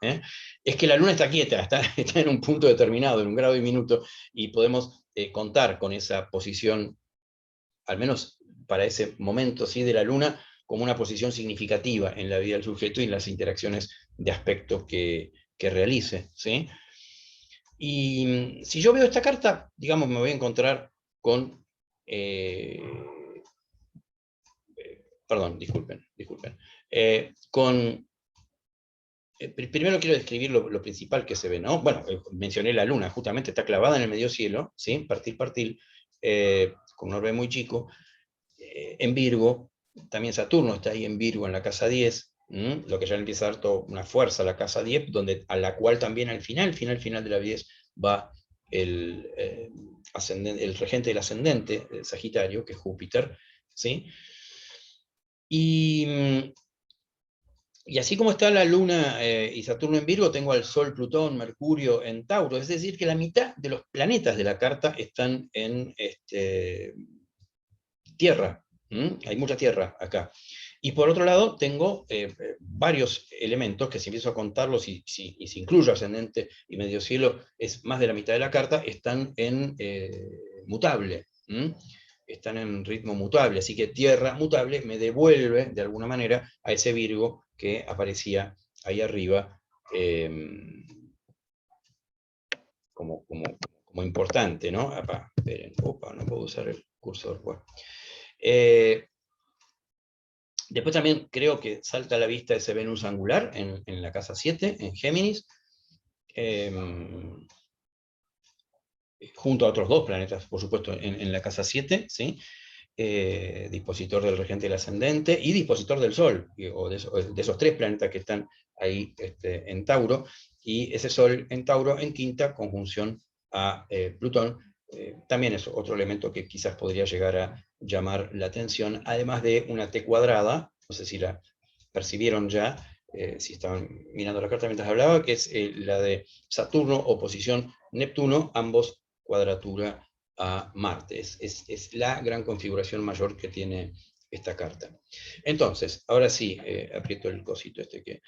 es que la Luna está quieta, está en un punto determinado, en un grado y minuto, y podemos contar con esa posición, al menos para ese momento, ¿sí?, de la Luna, como una posición significativa en la vida del sujeto y en las interacciones de aspecto que realice, ¿sí? Y si yo veo esta carta, digamos, me voy a encontrar con... perdón, disculpen. Primero quiero describir lo principal que se ve, ¿no? Bueno, mencioné la Luna, justamente está clavada en el medio cielo, ¿sí? Partil, con un orbe muy chico, en Virgo. También Saturno está ahí en Virgo, en la casa 10, lo que ya le empieza a dar toda una fuerza a la casa 10, a la cual también al final de la 10 va el regente del ascendente, el Sagitario, que es Júpiter, ¿sí? Y así como está la Luna y Saturno en Virgo, tengo al Sol, Plutón, Mercurio en Tauro, es decir, que la mitad de los planetas de la carta están en Tierra. Hay mucha Tierra acá. Y por otro lado, tengo varios elementos que si empiezo a contarlos y si incluyo ascendente y medio cielo, es más de la mitad de la carta, están en mutable. Están en ritmo mutable, así que tierra mutable me devuelve de alguna manera a ese Virgo que aparecía ahí arriba como importante, ¿no? Esperen, opa, no puedo usar el cursor. Bueno. Después también creo que salta a la vista ese Venus angular en la casa 7, en Géminis, junto a otros dos planetas, por supuesto, en la casa 7, ¿sí? Dispositor del regente del ascendente y dispositor del Sol, o de esos tres planetas que están ahí en Tauro, y ese Sol en Tauro en quinta conjunción a Plutón, también es otro elemento que quizás podría llegar a llamar la atención, además de una T cuadrada, no sé si la percibieron ya, si estaban mirando la carta mientras hablaba, que es la de Saturno, oposición Neptuno, ambos cuadratura a Marte. Es la gran configuración mayor que tiene esta carta. Entonces, ahora sí, aprieto el cosito este que...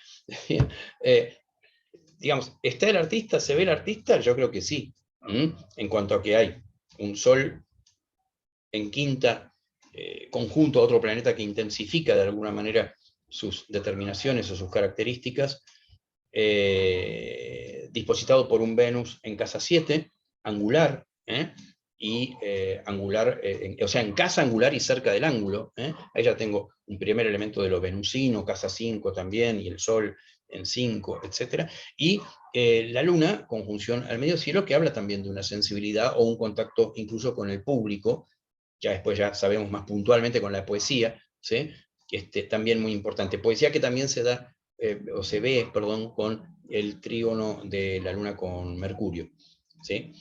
digamos, ¿está el artista? ¿Se ve el artista? Yo creo que sí. En cuanto a que hay un Sol en quinta, conjunto a otro planeta que intensifica de alguna manera sus determinaciones o sus características, dispositado por un Venus en casa 7, angular, y angular, o sea, en casa angular y cerca del ángulo. Ahí ya tengo un primer elemento de lo venusino, casa 5 también, y el Sol en 5, etc. Y la Luna, conjunción al medio cielo, que habla también de una sensibilidad o un contacto incluso con el público, ya después ya sabemos más puntualmente con la poesía, ¿sí? También muy importante. Poesía que también se da, o se ve, perdón, con el trígono de la Luna con Mercurio, ¿sí?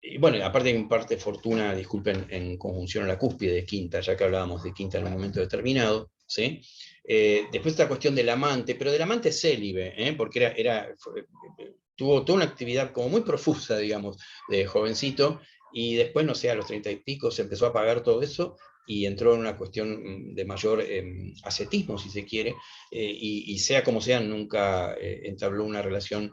Y bueno, aparte en parte fortuna, disculpen, en conjunción a la cúspide de quinta, ya que hablábamos de quinta en un momento determinado, ¿sí? Después esta cuestión del amante, pero del amante célibe, porque tuvo toda una actividad como muy profusa, digamos, de jovencito, y después, no sé, a los 30 y pico se empezó a apagar todo eso, y entró en una cuestión de mayor ascetismo, si se quiere, y sea como sea, nunca entabló una relación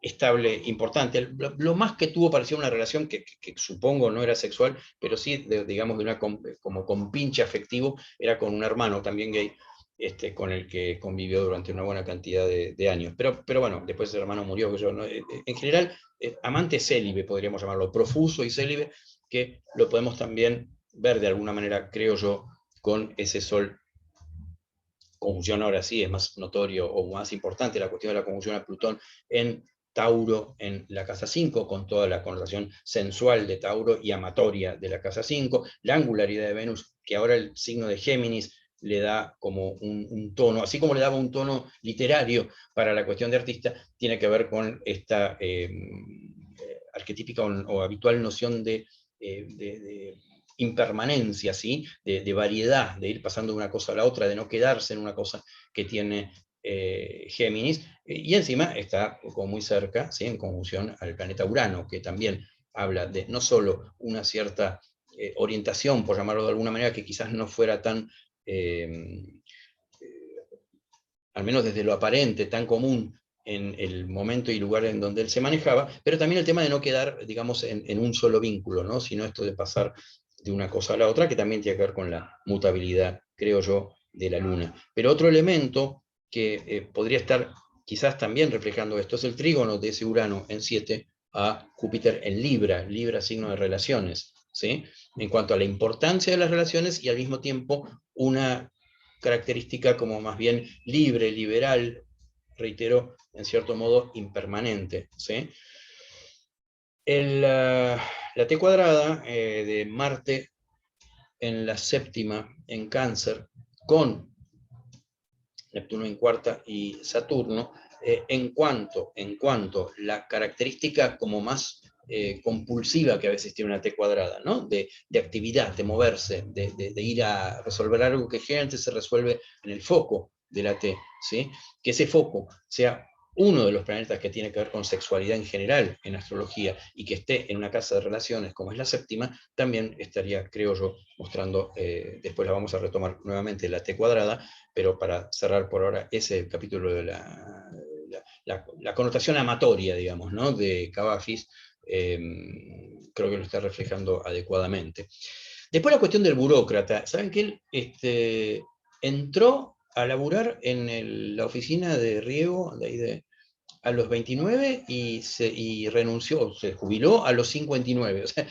estable, importante. Lo más que tuvo parecía una relación que supongo no era sexual, pero sí, digamos, de una como compinche afectivo, era con un hermano también gay, con el que convivió durante una buena cantidad de años. Pero bueno, después ese hermano murió. ¿No? En general, amante célibe, podríamos llamarlo, profuso y célibe, que lo podemos también ver de alguna manera, creo yo, con ese Sol conjunción. Ahora sí es más notorio o más importante la cuestión de la conjunción a Plutón en Tauro en la casa 5, con toda la connotación sensual de Tauro y amatoria de la casa 5, la angularidad de Venus, que ahora el signo de Géminis le da como un tono, así como le daba un tono literario para la cuestión de artista, tiene que ver con esta arquetípica o habitual noción de impermanencia, ¿sí? De variedad, de ir pasando de una cosa a la otra, de no quedarse en una cosa que tiene Géminis, y encima está como muy cerca, ¿sí? En conjunción al planeta Urano, que también habla de no solo una cierta orientación, por llamarlo de alguna manera, que quizás no fuera tan, al menos desde lo aparente, tan común en el momento y lugar en donde él se manejaba, pero también el tema de no quedar, digamos, en un solo vínculo, ¿no? Sino esto de pasar de una cosa a la otra, que también tiene que ver con la mutabilidad, creo yo, de la Luna. Pero otro elemento que podría estar quizás también reflejando esto es el trígono de ese Urano en 7 a Júpiter en Libra, Libra signo de relaciones, ¿sí? En cuanto a la importancia de las relaciones y al mismo tiempo una característica como más bien libre, liberal, reitero, en cierto modo impermanente, ¿sí? La T cuadrada de Marte en la séptima, en Cáncer, con Neptuno en cuarta y Saturno, en cuanto la característica como más compulsiva que a veces tiene una T cuadrada, ¿no? De actividad, de moverse, de ir a resolver algo que generalmente se resuelve en el foco de la T, ¿sí? Que ese foco sea uno de los planetas que tiene que ver con sexualidad en general en astrología, y que esté en una casa de relaciones como es la séptima, también estaría, creo yo, mostrando, después la vamos a retomar nuevamente, la T cuadrada, pero para cerrar por ahora ese capítulo de la connotación amatoria, digamos, ¿no? De Cavafis, creo que lo está reflejando adecuadamente. Después la cuestión del burócrata. ¿Saben que él entró a laburar en la oficina de Riego, de ahí a los 29 y renunció, se jubiló a los 59? O sea,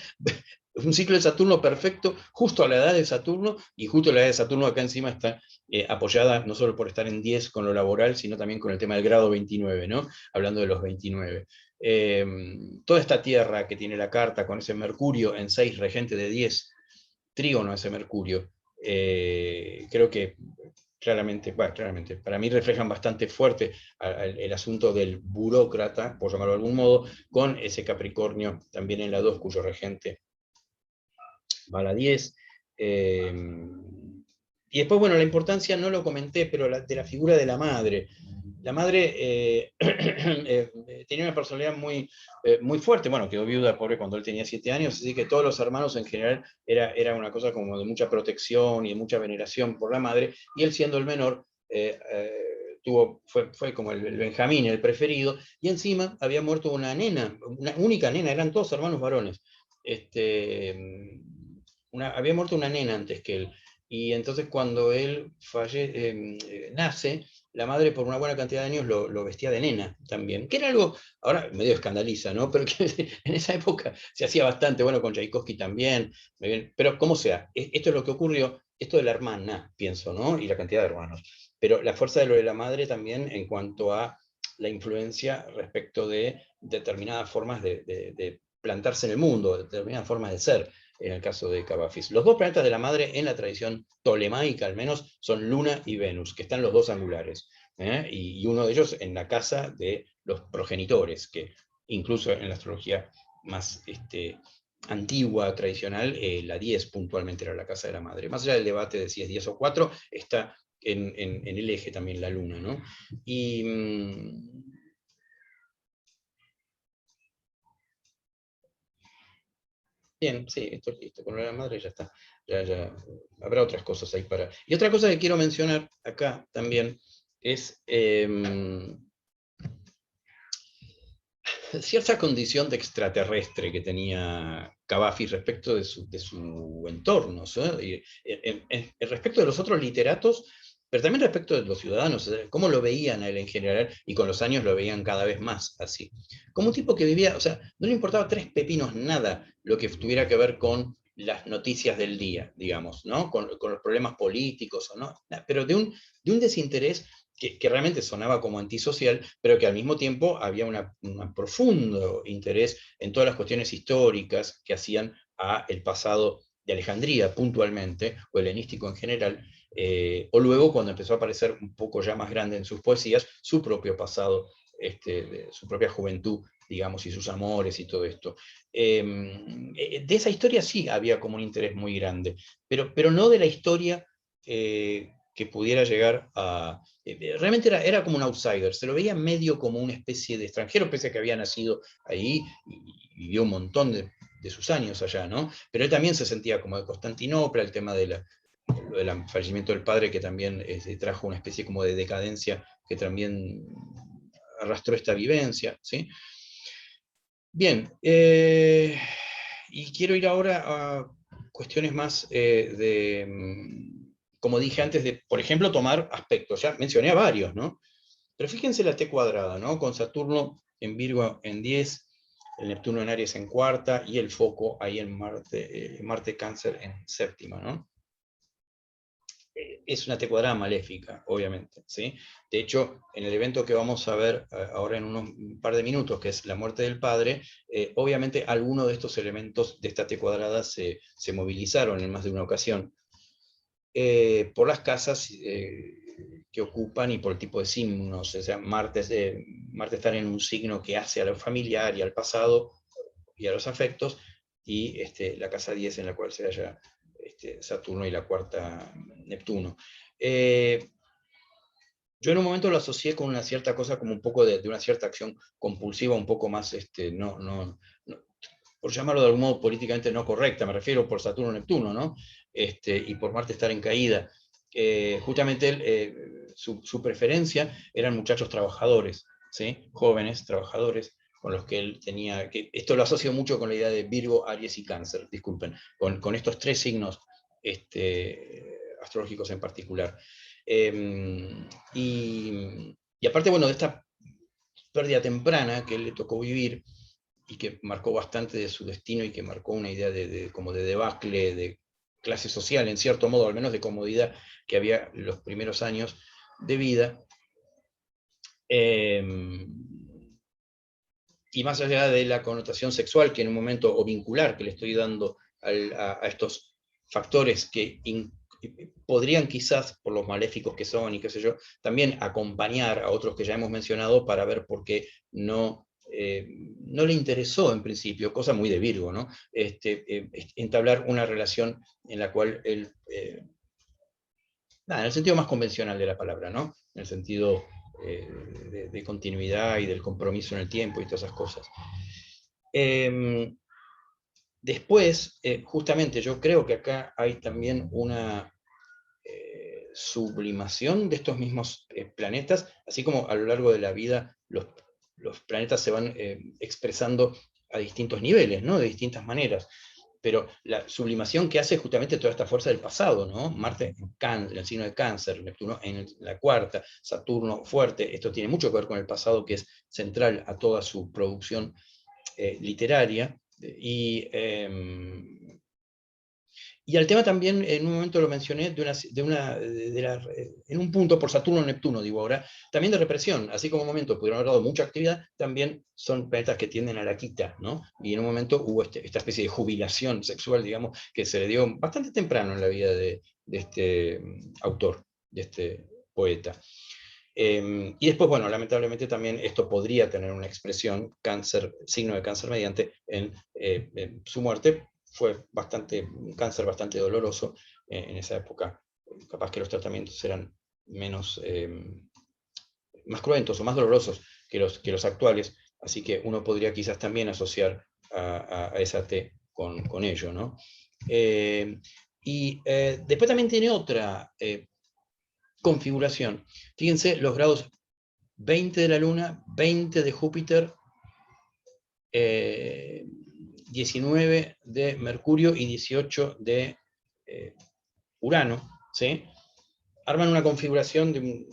un ciclo de Saturno perfecto, justo a la edad de Saturno, y justo la edad de Saturno acá encima está apoyada no solo por estar en 10 con lo laboral, sino también con el tema del grado 29, ¿no? Hablando de los 29. Toda esta tierra que tiene la carta con ese Mercurio en 6, regente de 10, trígono ese Mercurio, creo que claramente, bueno, claramente, para mí reflejan bastante fuerte el asunto del burócrata, por llamarlo de algún modo, con ese Capricornio también en la 2, cuyo regente va a la 10. Y después, bueno, la importancia, no lo comenté, pero de la figura de la madre. La madre tenía una personalidad muy fuerte. Bueno, quedó viuda, pobre, cuando él tenía 7 años, así que todos los hermanos en general era una cosa como de mucha protección y de mucha veneración por la madre, y él, siendo el menor, fue como el Benjamín, el preferido, y encima había muerto una nena, una única nena, eran todos hermanos varones. Había muerto una nena antes que él, y entonces cuando él nace, la madre por una buena cantidad de años lo vestía de nena también, que era algo, ahora medio escandaliza, ¿no? Pero que en esa época se hacía bastante, bueno, con Tchaikovsky también, pero como sea, esto es lo que ocurrió, esto de la hermana, pienso, ¿no? Y la cantidad de hermanos, pero la fuerza de lo de la madre también en cuanto a la influencia respecto de determinadas formas de plantarse en el mundo, determinadas formas de ser, en el caso de Cavafis. Los dos planetas de la madre en la tradición tolemaica, al menos, son Luna y Venus, que están los dos angulares, y uno de ellos en la casa de los progenitores, que incluso en la astrología más antigua, tradicional, la 10 puntualmente era la casa de la madre. Más allá del debate de si es 10 o 4, está en el eje también la Luna, ¿no? Y bien, sí, esto es listo. Con la madre ya está. Ya habrá otras cosas ahí para. Y otra cosa que quiero mencionar acá también es cierta condición de extraterrestre que tenía Cavafis respecto de su entorno, ¿sí? Respecto de los otros literatos, pero también respecto de los ciudadanos, cómo lo veían a él en general, y con los años lo veían cada vez más así. Como un tipo que vivía, o sea, no le importaba 3 pepinos nada lo que tuviera que ver con las noticias del día, digamos, ¿no? Con los problemas políticos, o no, pero de un desinterés que realmente sonaba como antisocial, pero que al mismo tiempo había un profundo interés en todas las cuestiones históricas que hacían a el pasado de Alejandría puntualmente, o helenístico en general, o luego cuando empezó a aparecer un poco ya más grande en sus poesías, su propio pasado, de su propia juventud, digamos, y sus amores y todo esto. De esa historia sí había como un interés muy grande, pero no de la historia que pudiera llegar a... realmente era como un outsider, se lo veía medio como una especie de extranjero, pese a que había nacido ahí y vivió un montón de sus años allá, ¿no? Pero él también se sentía como de Constantinopla, el tema del fallecimiento del padre, que también trajo una especie como de decadencia, que también arrastró esta vivencia, ¿sí? Bien, y quiero ir ahora a cuestiones más como dije antes, de, por ejemplo, tomar aspectos. Ya mencioné a varios, ¿no? Pero fíjense la T cuadrada, ¿no? Con Saturno en Virgo en 10, el Neptuno en Aries en cuarta, y el foco ahí en Marte Cáncer en séptima, ¿no? Es una T cuadrada maléfica, obviamente, ¿sí? De hecho, en el evento que vamos a ver ahora en un par de minutos, que es la muerte del padre, obviamente algunos de estos elementos de esta T cuadrada se movilizaron en más de una ocasión, por las casas que ocupan y por el tipo de signos. O sea, Marte está en un signo que hace a lo familiar y al pasado y a los afectos, y la casa 10 en la cual se halla Saturno, y la cuarta Neptuno. Yo en un momento lo asocié con una cierta cosa, como un poco de una cierta acción compulsiva, un poco más, por llamarlo de algún modo políticamente no correcta, me refiero por Saturno-Neptuno, ¿no? Y por Marte estar en caída. Justamente su preferencia eran muchachos trabajadores, ¿sí? Jóvenes trabajadores, con los que él tenía, esto lo asocio mucho con la idea de Virgo, Aries y Cáncer, disculpen, con estos tres signos astrológicos en particular. Y aparte, bueno, de esta pérdida temprana que él le tocó vivir y que marcó bastante de su destino y que marcó una idea como de debacle, de clase social, en cierto modo, al menos de comodidad que había en los primeros años de vida. Y más allá de la connotación sexual que en un momento, o vincular, que le estoy dando a estos factores que podrían quizás, por los maléficos que son y qué sé yo, también acompañar a otros que ya hemos mencionado para ver por qué no le interesó en principio, cosa muy de Virgo, ¿no? Entablar una relación en la cual él, en el sentido más convencional de la palabra, ¿no? En el sentido de continuidad y del compromiso en el tiempo y todas esas cosas. Después, justamente yo creo que acá hay también una sublimación de estos mismos planetas, así como a lo largo de la vida los planetas se van expresando a distintos niveles, ¿no? De distintas maneras. Pero la sublimación que hace justamente toda esta fuerza del pasado, ¿no? Marte en el signo de Cáncer, Neptuno en la cuarta, Saturno fuerte, esto tiene mucho que ver con el pasado, que es central a toda su producción literaria, y al tema también, en un momento lo mencioné, en un punto, por Saturno-Neptuno, digo ahora, también de represión, así como en un momento pudieron haber dado mucha actividad, también son planetas que tienden a la quita, ¿no? Y en un momento hubo esta especie de jubilación sexual, digamos, que se le dio bastante temprano en la vida de este autor, de este poeta. Y después, bueno, lamentablemente también esto podría tener una expresión, signo de cáncer mediante, en su muerte. Fue un cáncer bastante doloroso en esa época. Capaz que los tratamientos eran más cruentos o más dolorosos que los actuales, así que uno podría quizás también asociar a esa T con ello, ¿no? Después también tiene otra configuración. Fíjense los grados 20 de la Luna, 20 de Júpiter, 19 de Mercurio y 18 de Urano, ¿sí? Arman una configuración de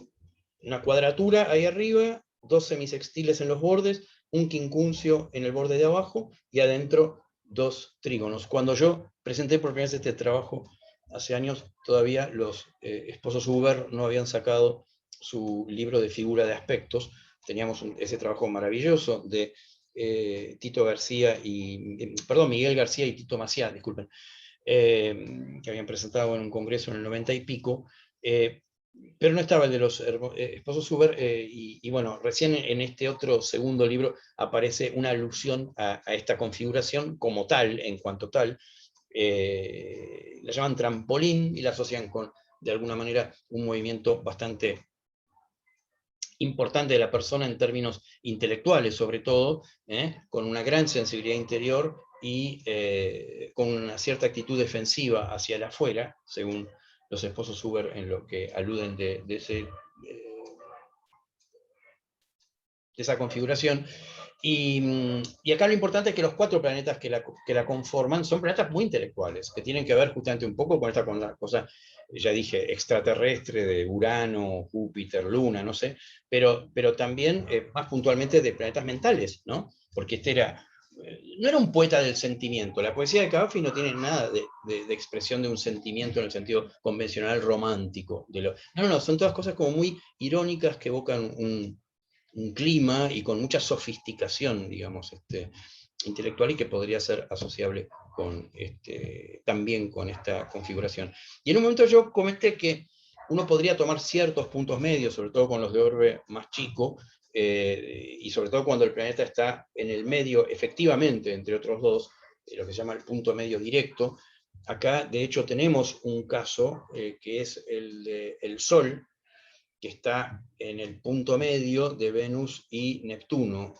una cuadratura ahí arriba, 2 semisextiles en los bordes, un quincuncio en el borde de abajo y adentro 2 trígonos. Cuando yo presenté por primera vez este trabajo hace años, todavía los esposos Huber no habían sacado su libro de figura de aspectos. Teníamos ese trabajo maravilloso de Miguel García y Tito Maciá, disculpen, que habían presentado en un congreso en el 90 y pico, pero no estaba el de los esposos Huber, y bueno, recién en este otro segundo libro aparece una alusión a esta configuración como tal, en cuanto tal, la llaman trampolín y la asocian con, de alguna manera, un movimiento bastante importante de la persona en términos intelectuales, sobre todo, con una gran sensibilidad interior y con una cierta actitud defensiva hacia el afuera, según los esposos Huber en lo que aluden de esa configuración. Y acá lo importante es que los 4 planetas que la conforman son planetas muy intelectuales, que tienen que ver justamente un poco con la cosa, ya dije, extraterrestre de Urano, Júpiter, Luna, no sé, pero también más puntualmente de planetas mentales, ¿no? Porque no era un poeta del sentimiento. La poesía de Cavafy no tiene nada de expresión de un sentimiento en el sentido convencional romántico. No, son todas cosas como muy irónicas que evocan un clima y con mucha sofisticación, digamos, intelectual, y que podría ser asociable también con esta configuración. Y en un momento yo comenté que uno podría tomar ciertos puntos medios, sobre todo con los de orbe más chico, y sobre todo cuando el planeta está en el medio, efectivamente, entre otros dos, lo que se llama el punto medio directo. Acá, de hecho, tenemos un caso que es el Sol, que está en el punto medio de Venus y Neptuno,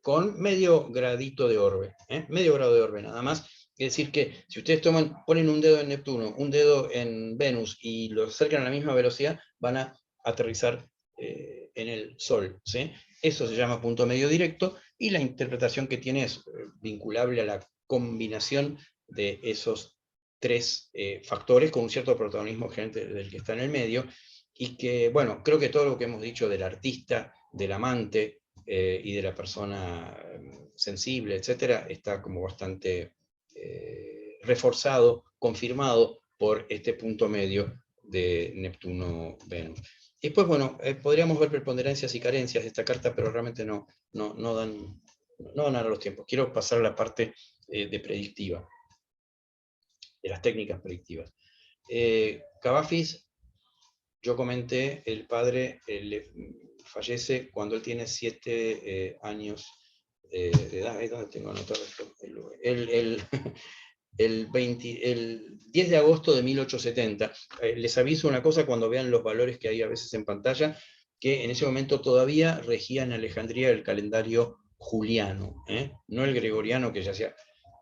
con medio gradito de orbe, medio grado de orbe nada más. Es decir que si ustedes ponen un dedo en Neptuno, un dedo en Venus y lo acercan a la misma velocidad, van a aterrizar en el Sol, ¿sí? Eso se llama punto medio directo, y la interpretación que tiene es vinculable a la combinación de esos tres factores con un cierto protagonismo gerente del que está en el medio, y que, bueno, creo que todo lo que hemos dicho del artista, del amante y de la persona sensible, etcétera, está como bastante reforzado, confirmado por este punto medio de Neptuno-Venus. Y después, bueno, podríamos ver preponderancias y carencias de esta carta, pero realmente no dan a los tiempos. Quiero pasar a la parte de predictiva, de las técnicas predictivas. Cavafis, yo comenté, el padre fallece cuando él tiene 7 años de edad. ¿Dónde tengo anotado esto? El 10 de agosto de 1870. Les aviso una cosa cuando vean los valores que hay a veces en pantalla, que en ese momento todavía regía en Alejandría el calendario juliano, no el gregoriano, que ya hacía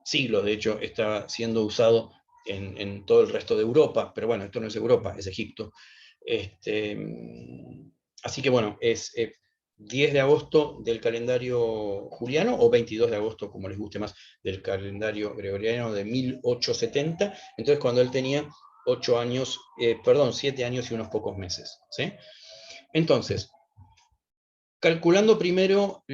siglos, de hecho, estaba siendo usado en todo el resto de Europa, pero bueno, esto no es Europa, es Egipto. Así que bueno, es 10 de agosto del calendario juliano, o 22 de agosto, como les guste más, del calendario gregoriano de 1870, entonces cuando él tenía 7 años y unos pocos meses, ¿sí? Entonces, calculando primero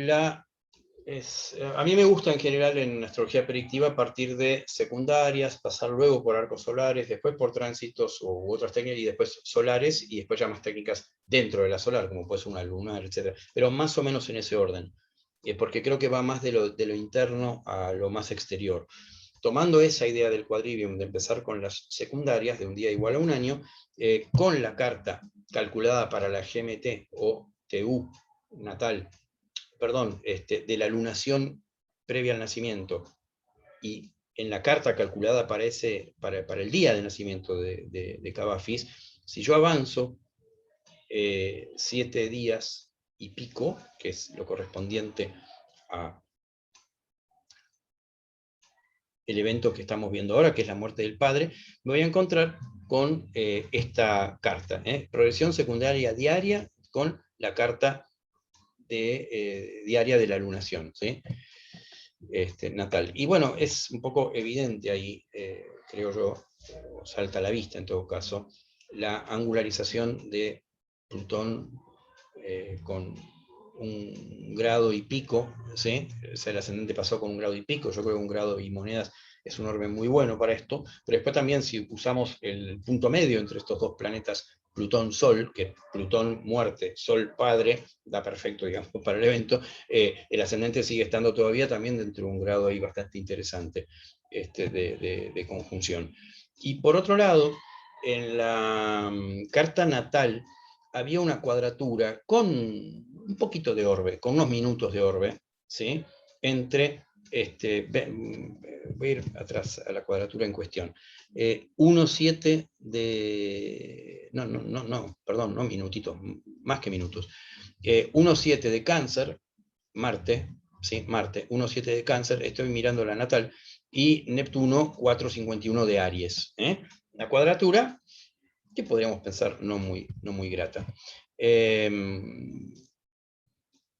a mí me gusta en general en astrología predictiva partir de secundarias, pasar luego por arcos solares, después por tránsitos u otras técnicas, y después solares, y después ya más técnicas dentro de la solar, como puede ser una lunar, etc. Pero más o menos en ese orden, porque creo que va más de lo interno a lo más exterior. Tomando esa idea del quadrivium, de empezar con las secundarias, de un día igual a un año, con la carta calculada para la GMT o TU natal, de la lunación previa al nacimiento, y en la carta calculada para el día de nacimiento de Cavafis, si yo avanzo 7 días y pico, que es lo correspondiente a el evento que estamos viendo ahora, que es la muerte del padre, me voy a encontrar con esta carta, progresión secundaria diaria con la carta diaria de la lunación, ¿sí? Natal. Y bueno, es un poco evidente ahí, creo yo, salta a la vista en todo caso, la angularización de Plutón con un grado y pico, ¿sí? O sea, el ascendente pasó con un grado y pico, yo creo que un grado y monedas es un orden muy bueno para esto, pero después también si usamos el punto medio entre estos dos planetas, Plutón-Sol, que Plutón muerte, Sol padre, da perfecto, digamos, para el evento, el ascendente sigue estando todavía también dentro de un grado ahí bastante interesante de conjunción. Y por otro lado, en la carta natal había una cuadratura con un poquito de orbe, con unos minutos de orbe, ¿sí? Entre, voy a ir atrás a la cuadratura en cuestión, 1,7 de, perdón, no minutitos, más que minutos, 1,7 de Cáncer, Marte, ¿sí? Marte, 1,7 de Cáncer, estoy mirando la natal, y Neptuno 4,51 de Aries, la cuadratura que podríamos pensar no muy grata.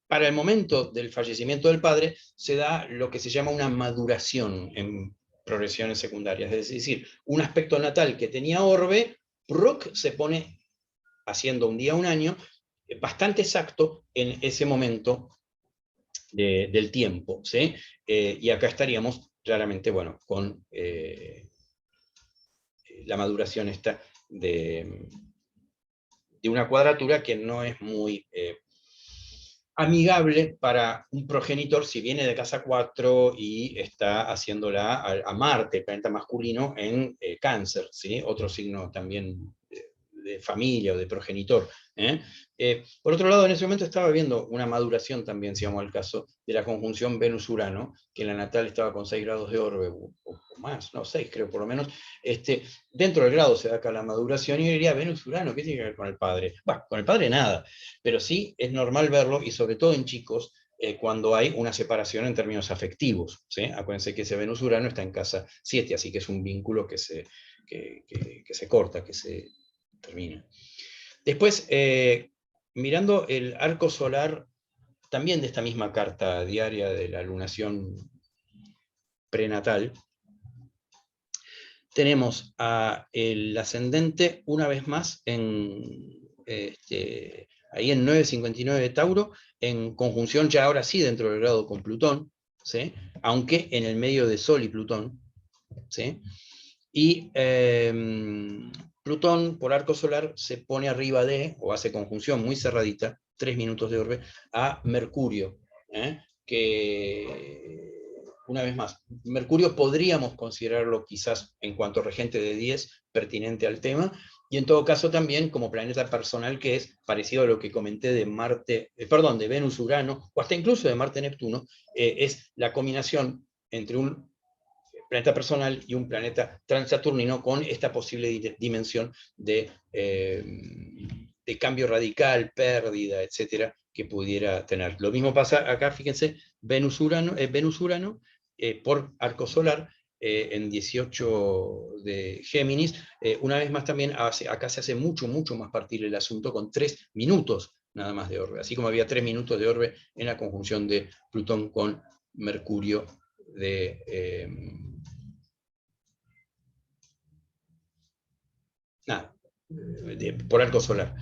Para el momento del fallecimiento del padre se da lo que se llama una maduración en progresiones secundarias, es decir, un aspecto natal que tenía orbe, se pone, haciendo un día un año, bastante exacto en ese momento del tiempo, ¿sí? Y acá estaríamos claramente, bueno, con la maduración esta de una cuadratura que no es muy amigable para un progenitor si viene de casa 4 y está haciéndola a Marte, planeta masculino, en Cáncer, ¿sí? Otro signo también de familia o de progenitor. Por otro lado, en ese momento estaba viendo una maduración también, si vamos al caso, de la conjunción Venus-Urano, que en la natal estaba con 6 grados de orbe, o más, no, 6 creo por lo menos. Dentro del grado se da acá la maduración, y yo diría, Venus-Urano, ¿qué tiene que ver con el padre? Bueno, con el padre nada, pero sí es normal verlo, y sobre todo en chicos, cuando hay una separación en términos afectivos, ¿sí? Acuérdense que ese Venus-Urano está en casa 7, así que es un vínculo que se corta, que se termina. Después, mirando el arco solar, también de esta misma carta diaria de la lunación prenatal, tenemos el ascendente una vez más ahí en 9,59 de Tauro, en conjunción ya ahora sí dentro del grado con Plutón, ¿sí? Aunque en el medio de Sol y Plutón, ¿sí? Y Plutón por arco solar se pone arriba de, o hace conjunción muy cerradita, 3 minutos de orbe, a Mercurio, que una vez más, Mercurio podríamos considerarlo quizás en cuanto regente de 10, pertinente al tema, y en todo caso también como planeta personal, que es parecido a lo que comenté de Marte, de Venus-Urano, o hasta incluso de Marte-Neptuno, es la combinación entre un planeta personal y un planeta transaturnino con esta posible dimensión de cambio radical, pérdida, etcétera, que pudiera tener. Lo mismo pasa acá, fíjense, Venus-Urano, por arco solar, en 18 de Géminis. Una vez más también, acá se hace mucho, mucho más partir el asunto con 3 minutos nada más de orbe, así como había 3 minutos de orbe en la conjunción de Plutón con Mercurio por arco solar.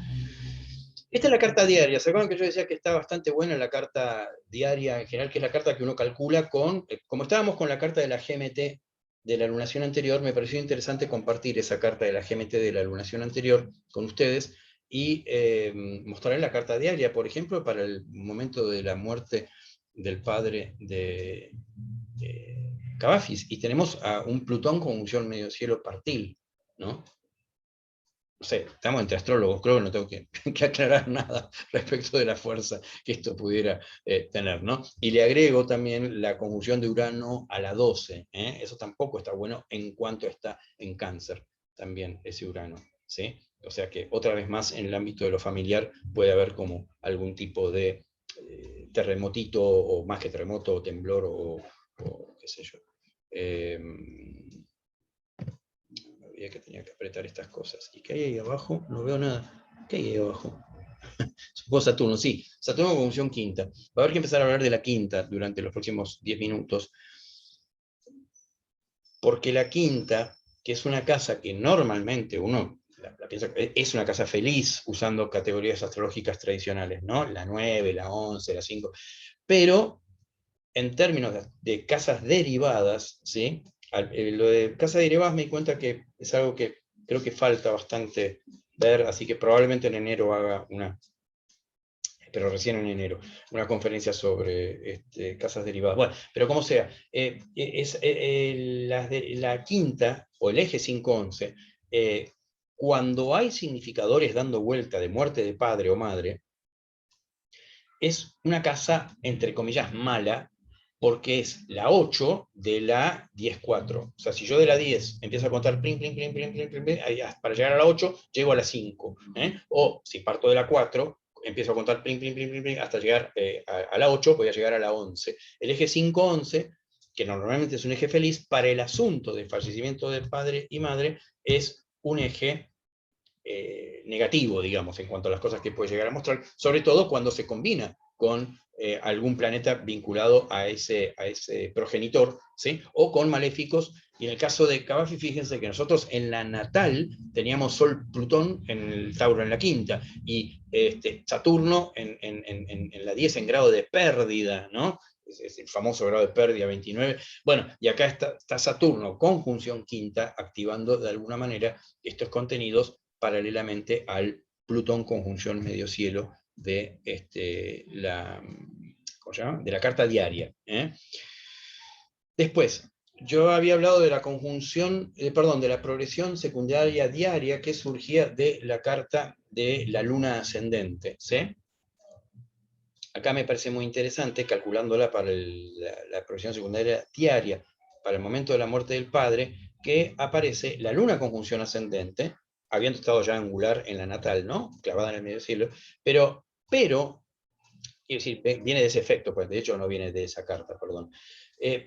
Esta es la carta diaria. ¿Se acuerdan que yo decía que está bastante buena la carta diaria en general, que es la carta que uno calcula con, como estábamos con la carta de la GMT de la lunación anterior, me pareció interesante compartir esa carta de la GMT de la lunación anterior con ustedes y mostrarles la carta diaria, por ejemplo, para el momento de la muerte del padre de Cavafis, y tenemos a un Plutón con conjunción medio cielo partil, ¿no? No sé, estamos entre astrólogos, creo que no tengo que aclarar nada respecto de la fuerza que esto pudiera tener, ¿no? Y le agrego también la conjunción de Urano a la 12, eso tampoco está bueno en cuanto está en Cáncer, también ese Urano, ¿sí? O sea que otra vez más en el ámbito de lo familiar puede haber como algún tipo de terremotito, o más que terremoto, o temblor, o qué sé yo. Que tenía que apretar estas cosas. ¿Y qué hay ahí abajo? No veo nada. ¿Qué hay ahí abajo? Supongo Saturno, sí. Saturno con conjunción quinta. Va a haber que empezar a hablar de la quinta durante los próximos 10 minutos. Porque la quinta, que es una casa que normalmente uno la piensa, es una casa feliz usando categorías astrológicas tradicionales, ¿no? La 9, la 11, la 5. Pero en términos de casas derivadas, ¿sí? Lo de casas derivadas me di cuenta que es algo que creo que falta bastante ver, así que probablemente en enero haga pero recién en enero, una conferencia sobre casas derivadas. Bueno, pero como sea, la quinta, o el eje 5-11, cuando hay significadores dando vuelta de muerte de padre o madre, es una casa, entre comillas, mala, porque es la 8 de la 10-4. O sea, si yo de la 10 empiezo a contar plin, plin, plin, plin, plin, plin, plin, para llegar a la 8, llego a la 5. O si parto de la 4, empiezo a contar plin, plin, plin, plin, plin, hasta llegar a la 8, voy a llegar a la 11. El eje 5-11, que normalmente es un eje feliz, para el asunto del fallecimiento de padre y madre, es un eje negativo, digamos, en cuanto a las cosas que puede llegar a mostrar, sobre todo cuando se combina con algún planeta vinculado a ese progenitor, ¿sí? O con maléficos. Y en el caso de Cavafis, fíjense que nosotros en la natal teníamos Sol-Plutón en el Tauro en la quinta, y Saturno en la 10 en grado de pérdida, ¿no? Es el famoso grado de pérdida 29. Bueno, y acá está Saturno, conjunción quinta, activando de alguna manera estos contenidos paralelamente al Plutón conjunción medio cielo de la carta diaria. Después, yo había hablado de la conjunción, perdón, de la progresión secundaria diaria que surgía de la carta de la luna ascendente, ¿sí? Acá me parece muy interesante, calculándola para la progresión secundaria diaria, para el momento de la muerte del padre, que aparece la luna conjunción ascendente, habiendo estado ya angular en la natal, ¿no? Clavada en el medio cielo, pero, quiero decir, viene de ese efecto, pues de hecho no viene de esa carta, perdón.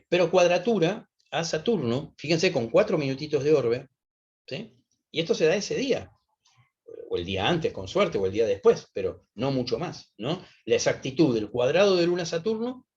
Pero cuadratura a Saturno, fíjense, con 4 minutitos de orbe, ¿sí? Y esto se da ese día, o el día antes, con suerte, o el día después, pero no mucho más, ¿no? La exactitud del cuadrado de Luna-Saturno,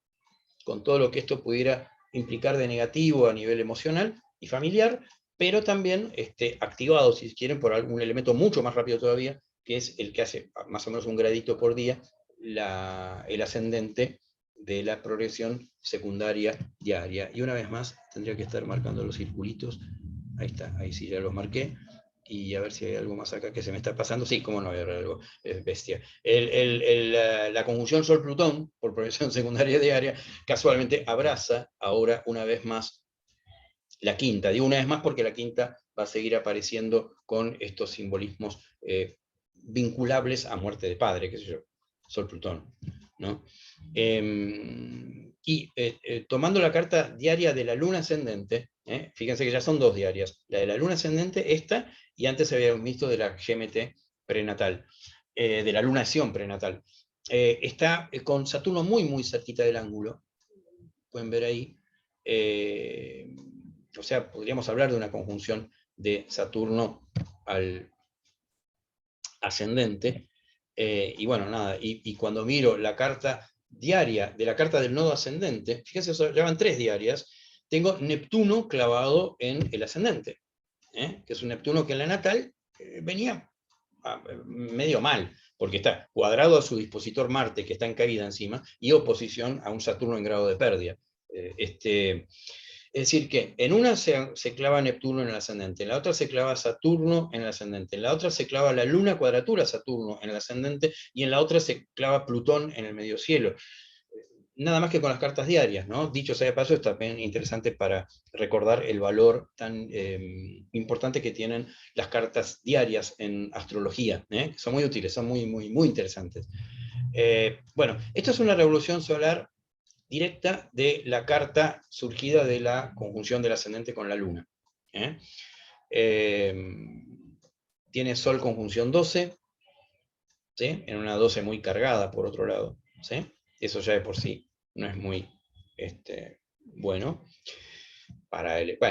con todo lo que esto pudiera implicar de negativo a nivel emocional y familiar, pero también activado, si quieren, por algún elemento mucho más rápido todavía, que es el que hace más o menos un gradito por día, el ascendente de la progresión secundaria diaria. Y una vez más, tendría que estar marcando los circulitos. Ahí está, ahí sí ya los marqué. Y a ver si hay algo más acá que se me está pasando. Sí, cómo no hay algo, bestia. La conjunción Sol-Plutón, por progresión secundaria diaria, casualmente abraza ahora una vez más la quinta. Digo una vez más porque la quinta va a seguir apareciendo con estos simbolismos vinculables a muerte de padre, qué sé yo, Sol-Plutón, ¿no? Tomando la carta diaria de la luna ascendente, fíjense que ya son 2 diarias, la de la luna ascendente, esta, y antes habíamos visto de la GMT prenatal, de la lunación prenatal. Está con Saturno muy, muy cerquita del ángulo, pueden ver ahí. O sea, podríamos hablar de una conjunción de Saturno al ascendente. Y bueno, nada, y cuando miro la carta diaria de la carta del nodo ascendente, fíjense, ya van 3 diarias, tengo Neptuno clavado en el ascendente, que es un Neptuno que en la natal venía medio mal, porque está cuadrado a su dispositor Marte, que está en caída encima, y oposición a un Saturno en grado de pérdida. Es decir, que en una se clava Neptuno en el ascendente, en la otra se clava Saturno en el ascendente, en la otra se clava la Luna cuadratura Saturno en el ascendente, y en la otra se clava Plutón en el medio cielo. Nada más que con las cartas diarias, ¿no? Dicho sea de paso, es también interesante para recordar el valor tan importante que tienen las cartas diarias en astrología, ¿eh? Son muy útiles, son muy, muy, muy interesantes. Bueno, esto es una revolución solar directa de la carta surgida de la conjunción del ascendente con la luna. Tiene Sol conjunción 12, ¿sí? En una 12 muy cargada, por otro lado, ¿sí? Eso ya de por sí no es muy bueno. Bueno,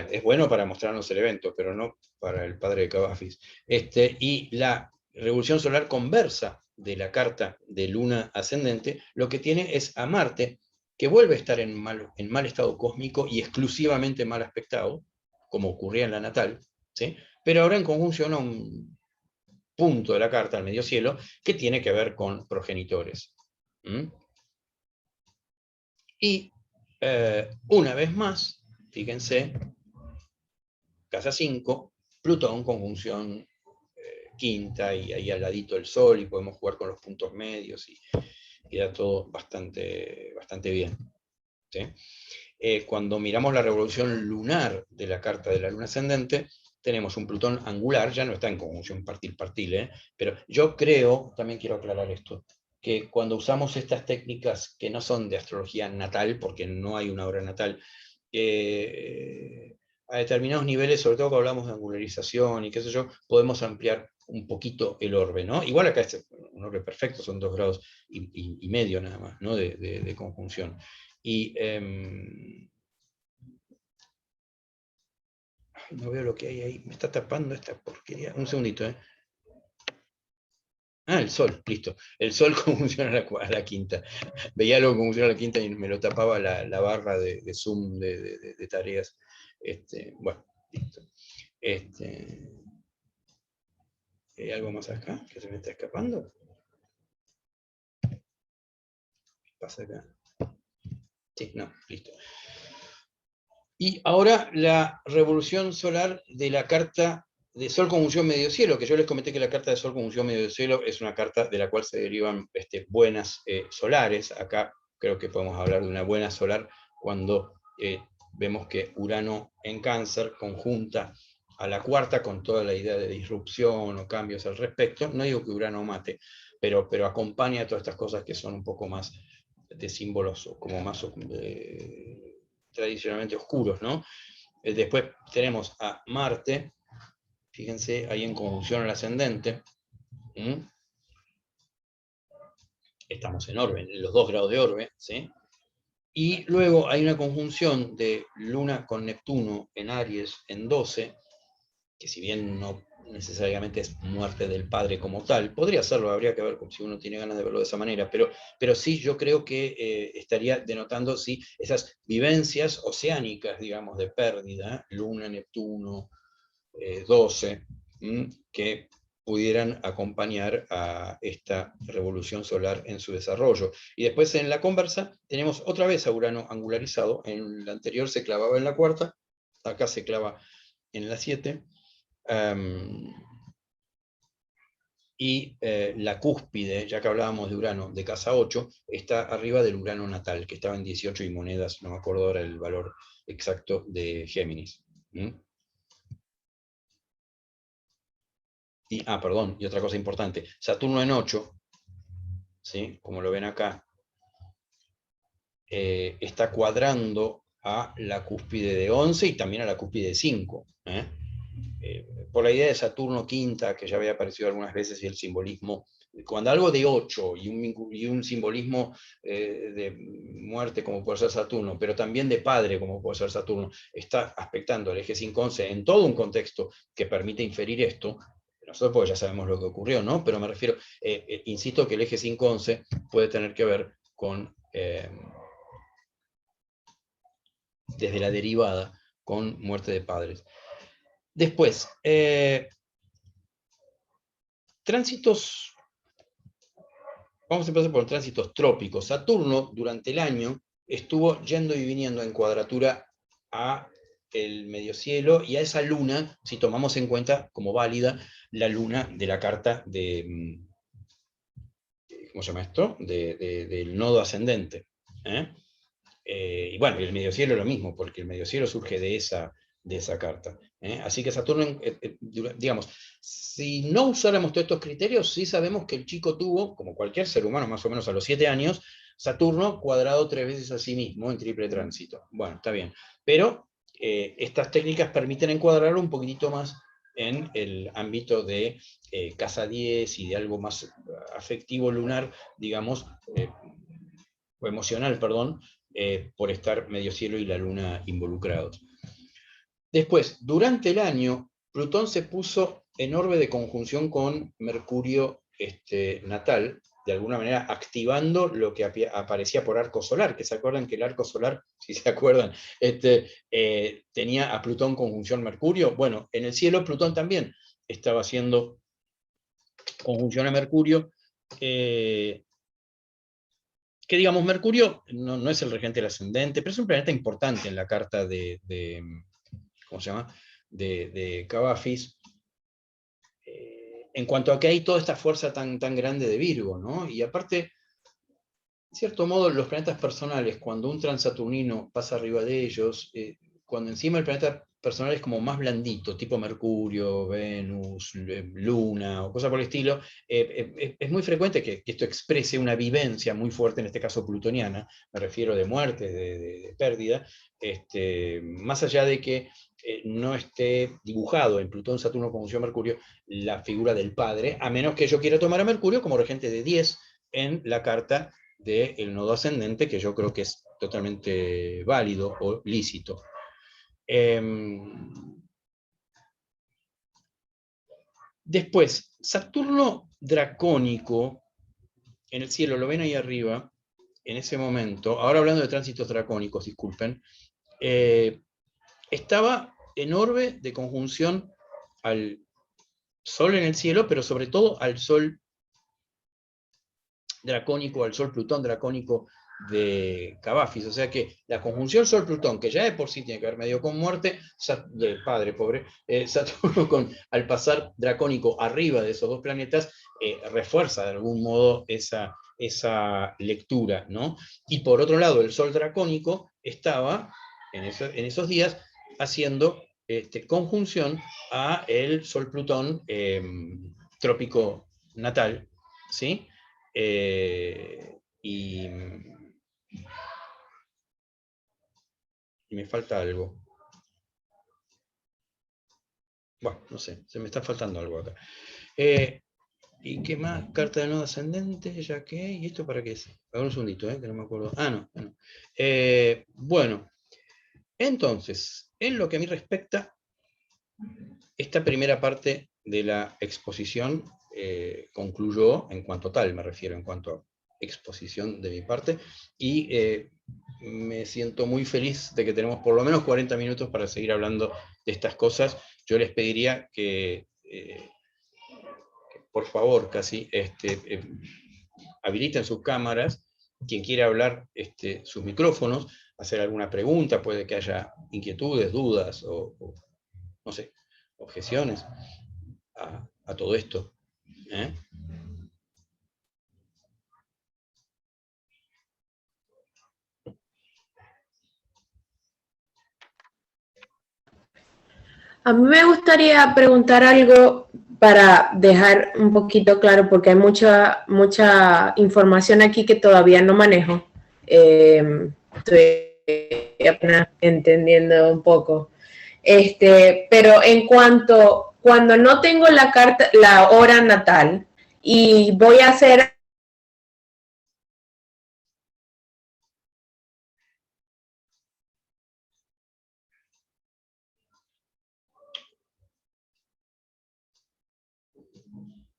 es bueno para mostrarnos el evento, pero no para el padre de Cavafis. Y la revolución solar conversa de la carta de luna ascendente, lo que tiene es a Marte, que vuelve a estar en mal estado cósmico y exclusivamente mal aspectado, como ocurría en la natal, ¿sí? Pero ahora en conjunción a un punto de la carta, al medio cielo, que tiene que ver con progenitores. Y una vez más, fíjense, casa 5, Plutón conjunción quinta, y ahí al ladito el Sol, y podemos jugar con los puntos medios, y da todo bastante, bastante bien. ¿Sí? Cuando miramos la revolución lunar de la carta de la luna ascendente, tenemos un Plutón angular, ya no está en conjunción partil-partil, pero yo creo, también quiero aclarar esto, que cuando usamos estas técnicas que no son de astrología natal, porque no hay una hora natal, a determinados niveles, sobre todo cuando hablamos de angularización y qué sé yo, podemos ampliar un poquito el orbe, ¿no? Igual acá es un orbe perfecto, son 2 grados y medio nada más, ¿no? de conjunción. Y no veo lo que hay ahí, me está tapando esta porquería. Un segundito, ¿eh? Ah, el Sol, listo. El Sol conjunciona a la quinta. Veía algo que conjunciona a la quinta y me lo tapaba la barra de Zoom de tareas. Bueno, listo. ¿Hay algo más acá que se me está escapando? ¿Qué pasa acá? Sí, no, listo. Y ahora la revolución solar de la carta de Sol conjunción medio cielo, que yo les comenté que la carta de Sol conjunción medio cielo es una carta de la cual se derivan buenas solares. Acá creo que podemos hablar de una buena solar cuando vemos que Urano en Cáncer conjunta a la cuarta con toda la idea de disrupción o cambios al respecto. No digo que Urano mate, pero acompaña a todas estas cosas que son un poco más de símbolos, como más tradicionalmente oscuros, ¿no? Después tenemos a Marte, fíjense, ahí en conjunción al ascendente. Estamos en orbe, en los 2 grados de orbe, ¿sí? Y luego hay una conjunción de Luna con Neptuno en Aries en 12, que si bien no necesariamente es muerte del padre como tal, podría serlo, habría que ver si uno tiene ganas de verlo de esa manera, pero sí yo creo que estaría denotando sí, esas vivencias oceánicas, digamos, de pérdida, Luna, Neptuno, 12, que pudieran acompañar a esta revolución solar en su desarrollo. Y después en la conversa tenemos otra vez a Urano angularizado, en la anterior se clavaba en la cuarta, acá se clava en la 7, y la cúspide, ya que hablábamos de Urano, de casa 8, está arriba del Urano natal, que estaba en 18 y monedas, no me acuerdo ahora el valor exacto de Géminis. Y, perdón, y otra cosa importante, Saturno en 8, ¿sí? Como lo ven acá, está cuadrando a la cúspide de 11 y también a la cúspide de 5. Por la idea de Saturno quinta, que ya había aparecido algunas veces, y el simbolismo, cuando algo de 8 y un simbolismo de muerte como puede ser Saturno, pero también de padre como puede ser Saturno, está aspectando el eje 5-11 en todo un contexto que permite inferir esto. Nosotros pues ya sabemos lo que ocurrió, ¿no? Pero me refiero, insisto que el eje 5-11 puede tener que ver con, desde la derivada, con muerte de padres. Después, tránsitos, vamos a empezar por tránsitos trópicos. Saturno durante el año estuvo yendo y viniendo en cuadratura a el medio cielo y a esa luna, si tomamos en cuenta como válida la luna de la carta de, ¿cómo se llama esto? Del nodo ascendente. Y bueno, el medio cielo es lo mismo, porque el medio cielo surge de esa carta. Así que Saturno, digamos, si no usáramos todos estos criterios, sí sabemos que el chico tuvo, como cualquier ser humano, más o menos a los 7 años, Saturno cuadrado 3 veces a sí mismo en triple tránsito. Bueno, está bien. Pero estas técnicas permiten encuadrarlo un poquitito más en el ámbito de casa 10 y de algo más afectivo lunar, digamos, o emocional, perdón, por estar medio cielo y la luna involucrados. Después, durante el año, Plutón se puso en orbe de conjunción con Mercurio natal, de alguna manera activando lo que aparecía por arco solar, que se acuerdan que el arco solar, si se acuerdan, tenía a Plutón conjunción Mercurio. Bueno, en el cielo Plutón también estaba haciendo conjunción a Mercurio, que digamos, Mercurio no es el regente del ascendente, pero es un planeta importante en la carta de ¿cómo se llama? De Cavafis, en cuanto a que hay toda esta fuerza tan grande de Virgo, ¿no? Y aparte, en cierto modo, los planetas personales, cuando un transaturnino pasa arriba de ellos, cuando encima el planeta personal es como más blandito, tipo Mercurio, Venus, Luna, o cosas por el estilo, es muy frecuente que esto exprese una vivencia muy fuerte, en este caso plutoniana, me refiero de muerte, de pérdida, más allá de que no esté dibujado en Plutón, Saturno, conjunción Mercurio, la figura del padre, a menos que yo quiera tomar a Mercurio como regente de 10 en la carta del nodo ascendente, que yo creo que es totalmente válido o lícito. Después, Saturno dracónico, en el cielo, lo ven ahí arriba, en ese momento, ahora hablando de tránsitos dracónicos, disculpen, estaba en orbe de conjunción al Sol en el cielo, pero sobre todo al Sol dracónico, al Sol Plutón dracónico de Cavafis. O sea que la conjunción Sol-Plutón, que ya de por sí tiene que ver medio con muerte, padre pobre, Saturno al pasar dracónico arriba de esos dos planetas, refuerza de algún modo esa lectura, ¿no? Y por otro lado, el Sol dracónico estaba en esos días, haciendo conjunción a el Sol-Plutón trópico natal, ¿sí? Y me falta algo. Bueno, no sé, se me está faltando algo acá. ¿Y qué más? Carta de nodo ascendente, ya que... ¿Y esto para qué es? Ahora un segundito, que no me acuerdo. Ah, no. No. Bueno, entonces, en lo que a mí respecta, esta primera parte de la exposición concluyó, en cuanto tal, me refiero, en cuanto a exposición de mi parte, y me siento muy feliz de que tenemos por lo menos 40 minutos para seguir hablando de estas cosas. Yo les pediría que por favor, casi, habiliten sus cámaras, quien quiera hablar, sus micrófonos, hacer alguna pregunta, puede que haya inquietudes, dudas, o no sé, objeciones a todo esto. A mí me gustaría preguntar algo para dejar un poquito claro, porque hay mucha información aquí que todavía no manejo. Estoy apenas entendiendo un poco. Pero en cuanto, cuando no tengo la hora natal y voy a hacer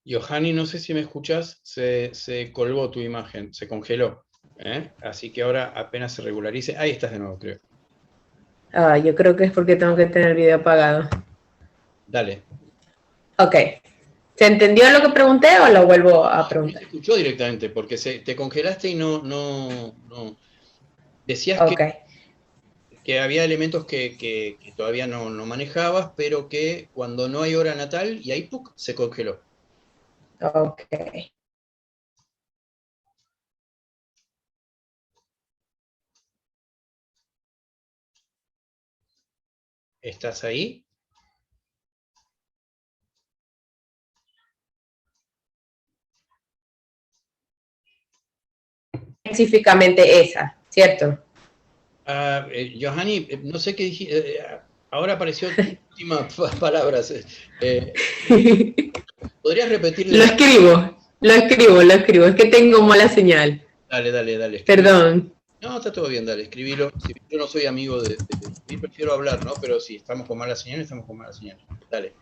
Johanny, no sé si me escuchas, se colgó tu imagen, se congeló. Así que ahora apenas se regularice, ahí estás de nuevo, creo. yo creo que es porque tengo que tener el video apagado. Dale. Ok. ¿Se entendió lo que pregunté o lo vuelvo a preguntar? Se escuchó directamente, porque te congelaste y no. Decías Okay. que había elementos que todavía no manejabas, pero que cuando no hay hora natal, y ahí ¡puc!, se congeló. Ok. ¿Estás ahí? Específicamente esa, ¿cierto? Johanny, no sé qué dije, ahora apareció tus últimas palabras. ¿Podrías repetirle? Lo escribo, es que tengo mala señal. Dale. Perdón. No, está todo bien, dale, escribilo. Si yo no soy amigo de escribir, prefiero hablar, ¿no? Pero si estamos con mala señal, estamos con mala señal. Dale.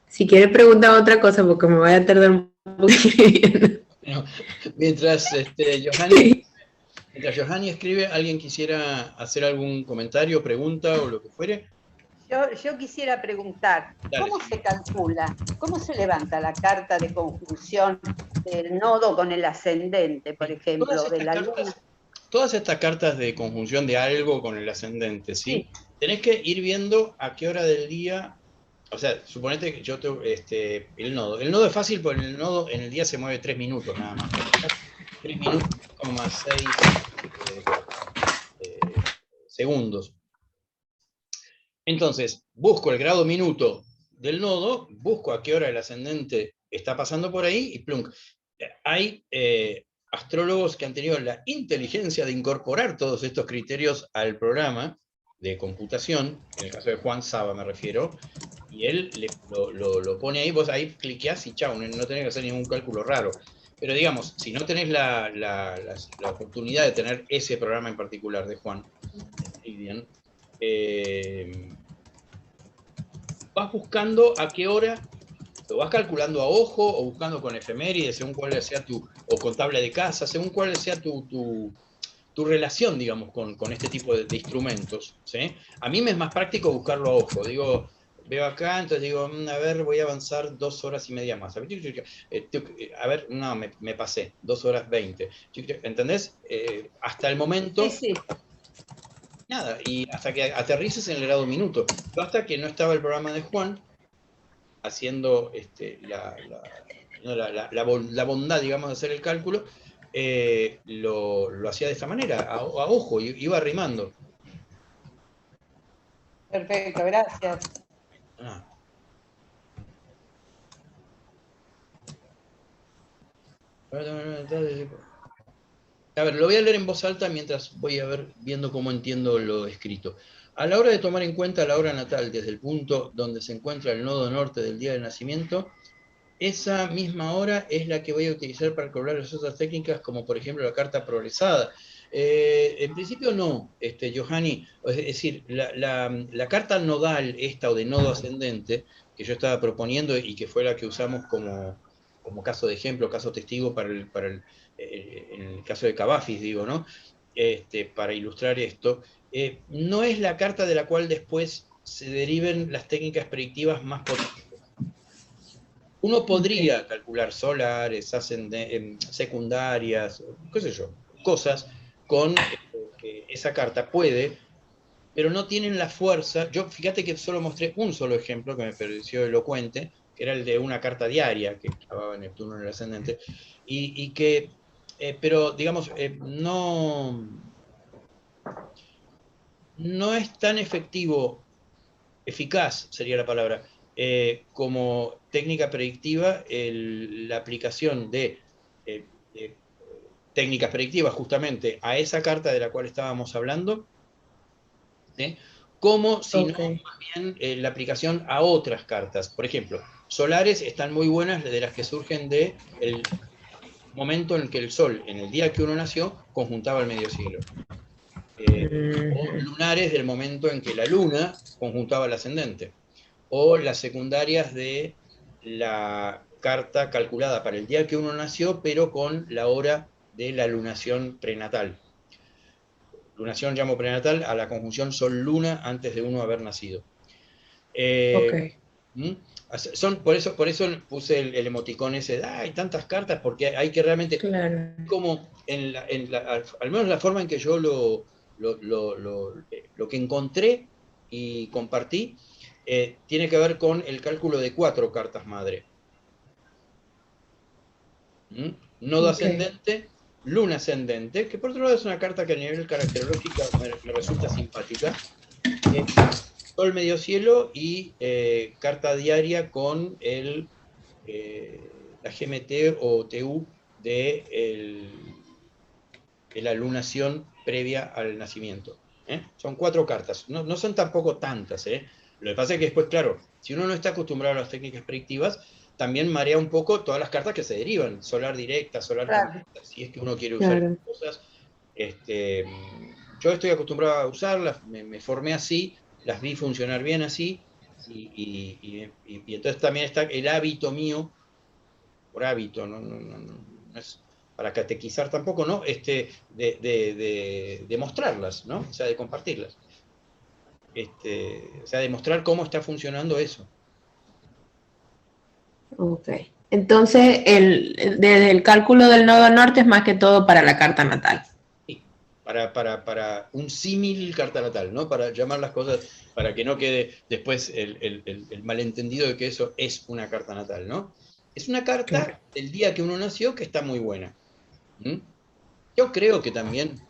Si quiere preguntar otra cosa, porque me voy a tardar un poquito. Bueno, mientras Johanny escribe, ¿alguien quisiera hacer algún comentario, pregunta o lo que fuere? Yo quisiera preguntar, Dale. ¿cómo se calcula, cómo se levanta la carta de conjunción del nodo con el ascendente, por ejemplo, de la luna? Todas estas cartas de conjunción de algo con el ascendente, ¿sí? Tenés que ir viendo a qué hora del día, o sea, suponete que yo el nodo es fácil porque el nodo en el día se mueve 3 minutos nada más. 3 minutos, 6 segundos. Entonces, busco el grado minuto del nodo, busco a qué hora el ascendente está pasando por ahí y plum. Hay astrólogos que han tenido la inteligencia de incorporar todos estos criterios al programa de computación, en el caso de Juan Saba me refiero, y él lo pone ahí, vos ahí cliqueás y chau, no tenés que hacer ningún cálculo raro. Pero digamos, si no tenés la oportunidad de tener ese programa en particular de Juan, bien, vas buscando a qué hora, lo vas calculando a ojo o buscando con efemérides, según cuál sea o con tabla de casa, según cuál sea tu relación, digamos, con este tipo de instrumentos, ¿sí? A mí me es más práctico buscarlo a ojo, digo, veo acá, entonces digo, a ver, voy a avanzar 2 horas y media más. A ver, no, me pasé, 2 horas 20. ¿Entendés? Hasta el momento, Sí, sí. nada, y hasta que aterrices en el grado minuto. Hasta que no estaba el programa de Juan, haciendo la bondad, digamos, de hacer el cálculo, lo hacía de esta manera, a ojo, iba rimando. Perfecto, gracias. Ah. A ver, lo voy a leer en voz alta mientras voy a ver, viendo cómo entiendo lo escrito. A la hora de tomar en cuenta la hora natal desde el punto donde se encuentra el nodo norte del día del nacimiento, esa misma hora es la que voy a utilizar para calcular las otras técnicas, como por ejemplo la carta progresada. En principio no, Johanny, es decir, la carta nodal, esta o de nodo ascendente, que yo estaba proponiendo y que fue la que usamos como caso de ejemplo, caso testigo en el caso de Cavafis, digo, ¿no? Para ilustrar esto, no es la carta de la cual después se deriven las técnicas predictivas más potentes. Uno podría calcular solares, secundarias, qué sé yo, cosas con que esa carta puede, pero no tienen la fuerza. Yo, fíjate que solo mostré un solo ejemplo que me pareció elocuente, que era el de una carta diaria que clavaba Neptuno en el ascendente, y que, pero digamos, no es tan eficaz sería la palabra, como técnica predictiva, la aplicación de técnicas predictivas justamente a esa carta de la cual estábamos hablando, como si no, más bien la aplicación a otras cartas. Por ejemplo, solares están muy buenas de las que surgen del momento en el que el Sol, en el día que uno nació, conjuntaba el medio cielo. O lunares del momento en que la luna conjuntaba el ascendente. O las secundarias de la carta calculada para el día que uno nació, pero con la hora de la lunación prenatal. Lunación llamo prenatal a la conjunción Sol-Luna antes de uno haber nacido. Por eso puse el emoticón ese, hay tantas cartas, porque hay que realmente, Claro. como al menos la forma en que yo lo que encontré y compartí, tiene que ver con el cálculo de 4 cartas madre. Nodo ascendente, luna ascendente, que por otro lado es una carta que a nivel caracterológico me resulta simpática. Sol medio cielo y carta diaria con la GMT o TU de la lunación previa al nacimiento. Son 4 cartas, no son tampoco tantas. Lo que pasa es que después, claro, si uno no está acostumbrado a las técnicas predictivas, también marea un poco todas las cartas que se derivan, solar directa, solar completa, si es que uno quiere usar esas cosas. Yo estoy acostumbrado a usarlas, me formé así, las vi funcionar bien así, y entonces también está el hábito mío, por hábito, no es para catequizar tampoco, ¿no? De mostrarlas, ¿no? O sea, de compartirlas. O sea, de mostrar cómo está funcionando eso. Ok. Entonces, desde el cálculo del nodo norte es más que todo para la carta natal. Sí, para un símil carta natal, ¿no? Para llamar las cosas, para que no quede después el malentendido de que eso es una carta natal, ¿no? Es una carta del día que uno nació que está muy buena. Yo creo que también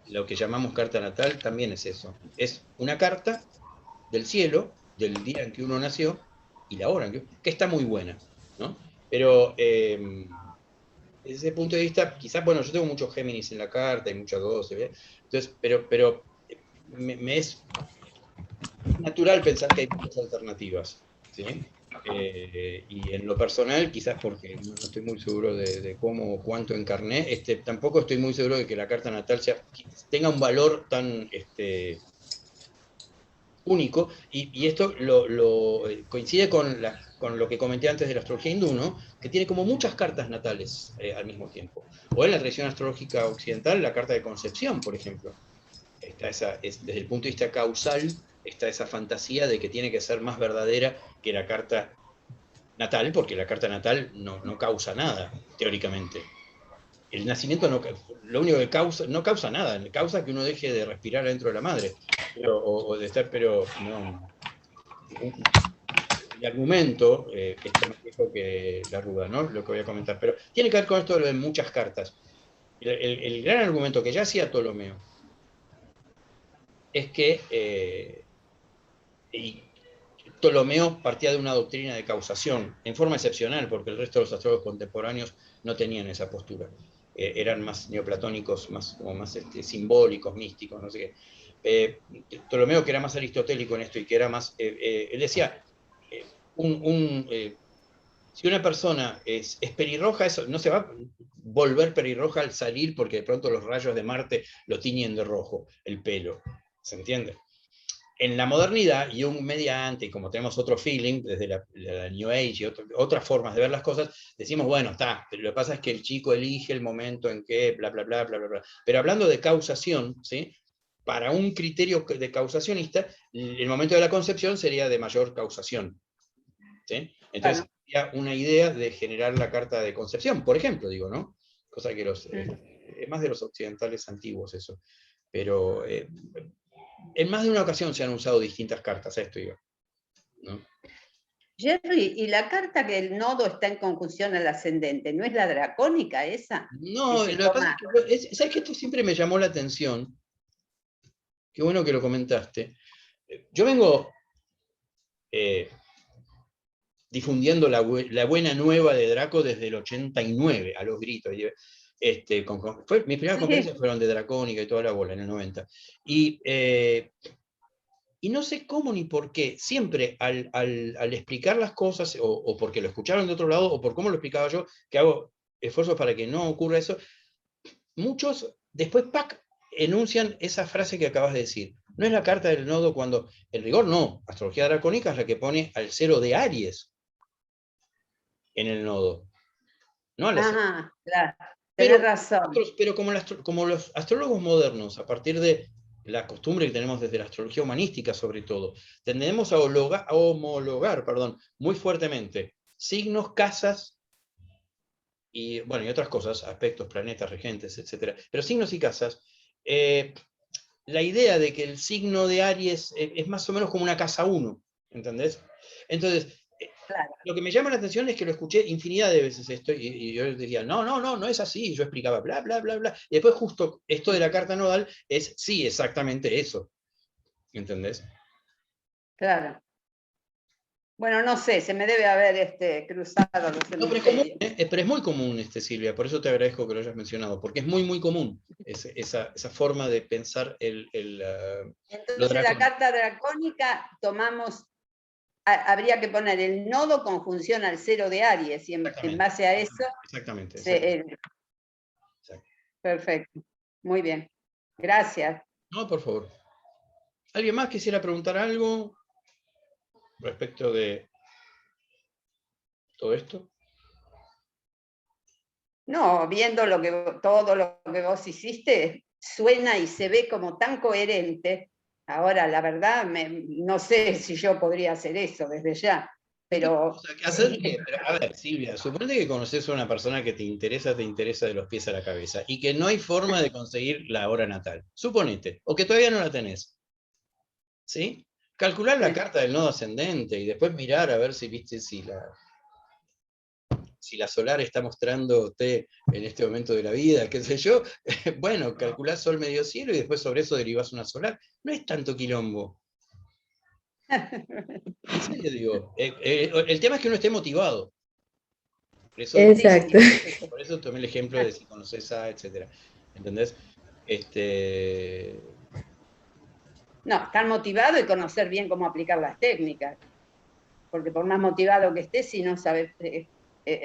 lo que llamamos carta natal también es eso. Es una carta del cielo, del día en que uno nació, y la hora que está muy buena, ¿no? Pero desde ese punto de vista, quizás, bueno, yo tengo muchos Géminis en la carta y muchas cosas, entonces, pero me es natural pensar que hay muchas alternativas, ¿sí? Y en lo personal, quizás porque no estoy muy seguro de cómo o cuánto encarné, tampoco estoy muy seguro de que la carta natal tenga un valor tan único, y esto coincide con lo que comenté antes de la astrología hindú, ¿no? Que tiene como muchas cartas natales al mismo tiempo. O en la tradición astrológica occidental, la carta de concepción, por ejemplo. Desde el punto de vista causal, está esa fantasía de que tiene que ser más verdadera que la carta natal, porque la carta natal no causa nada, teóricamente. El nacimiento lo único que causa, no causa nada, causa que uno deje de respirar dentro de la madre, o de estar, pero no. El argumento, está más viejo que la ruda, ¿no? Lo que voy a comentar, pero tiene que ver con esto de muchas cartas. El gran argumento que ya hacía Ptolomeo es que y Ptolomeo partía de una doctrina de causación, en forma excepcional, porque el resto de los astrólogos contemporáneos no tenían esa postura. Eran más neoplatónicos, como más simbólicos, místicos, no sé qué. Ptolomeo, que era más aristotélico en esto y que era más... él decía, si una persona es pelirroja, eso no se va a volver pelirroja al salir porque de pronto los rayos de Marte lo tiñen de rojo, el pelo. ¿Se entiende? En la modernidad, y un media antes, como tenemos otro feeling, desde la New Age y otras formas de ver las cosas, decimos, bueno, está, pero lo que pasa es que el chico elige el momento en que, bla, bla, bla, bla, bla, bla. Pero hablando de causación, ¿sí? Para un criterio de causacionista, el momento de la concepción sería de mayor causación. ¿Sí? Entonces, sería una idea de generar la carta de concepción, por ejemplo, digo, ¿no? Cosa que es más de los occidentales antiguos eso. Pero en más de una ocasión se han usado distintas cartas, a esto digo, ¿no? Jerry, ¿y la carta que el nodo está en conjunción al ascendente, no es la dracónica esa? No, lo que pasa es que, ¿sabes que esto siempre me llamó la atención? Qué bueno que lo comentaste. Yo vengo difundiendo la buena nueva de Draco desde el 89, a los gritos. Mis primeras conferencias fueron de Dracónica y toda la bola, en el 90. Y no sé cómo ni por qué, siempre al explicar las cosas, o porque lo escucharon de otro lado, o por cómo lo explicaba yo, que hago esfuerzos para que no ocurra eso, muchos después, ¡pac!, enuncian esa frase que acabas de decir. No es la carta del nodo cuando, en rigor no, astrología dracónica es la que pone al 0 de Aries en el nodo. No al ascendente. Ajá, claro, tenés razón. Pero como los astrólogos modernos, a partir de la costumbre que tenemos desde la astrología humanística sobre todo, tendemos a homologar muy fuertemente signos, casas, y bueno, y otras cosas, aspectos, planetas, regentes, etc. Pero signos y casas, la idea de que el signo de Aries es más o menos como una casa 1, ¿entendés? Entonces, claro. Lo que me llama la atención es que lo escuché infinidad de veces esto, y yo decía, no es así, yo explicaba bla, bla, bla, bla, y después justo esto de la carta nodal es, sí, exactamente eso, ¿entendés? Claro. Bueno, no sé, se me debe haber cruzado los hemisferios. Pero es muy común, Silvia, por eso te agradezco que lo hayas mencionado, porque es muy, muy común esa forma de pensar Entonces, la carta dracónica habría que poner el nodo conjunción al 0 de Aries, y en base a eso... Exactamente. Perfecto, muy bien, gracias. No, por favor. ¿Alguien más quisiera preguntar algo respecto de todo esto? No, viendo todo lo que vos hiciste, suena y se ve como tan coherente. Ahora, la verdad, no sé si yo podría hacer eso desde ya, pero... A ver, Silvia, suponete que conoces a una persona que te interesa de los pies a la cabeza, y que no hay forma de conseguir la hora natal. Suponete, o que todavía no la tenés. ¿Sí? Calcular la carta del nodo ascendente y después mirar a ver si la solar está mostrándote en este momento de la vida, qué sé yo. Bueno, calculás sol medio cielo y después sobre eso derivás una solar. No es tanto quilombo. En serio digo. El tema es que uno esté motivado. Exacto. Por eso tomé el ejemplo de si conoces a, etc. ¿Entendés? No, estar motivado y conocer bien cómo aplicar las técnicas. Porque por más motivado que estés, si no sabes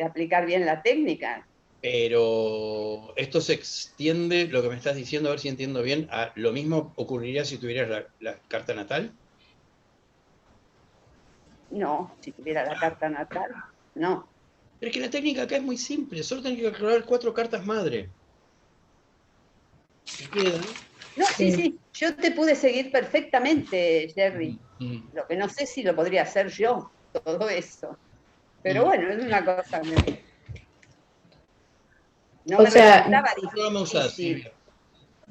aplicar bien la técnica. Pero esto se extiende, lo que me estás diciendo, a ver si entiendo bien, a lo mismo ocurriría si tuvieras la carta natal. No, si tuviera la carta natal, no. Pero es que la técnica acá es muy simple, solo tenés que calcular 4 cartas madre. ¿Qué quedan? No, sí, Sí. sí, yo te pude seguir perfectamente, Jerry. Mm, Lo que no sé si lo podría hacer yo, todo eso. Pero mm. bueno, es una cosa que no O me sea, resultaba ¿Qué programa usás, difícil. Silvia?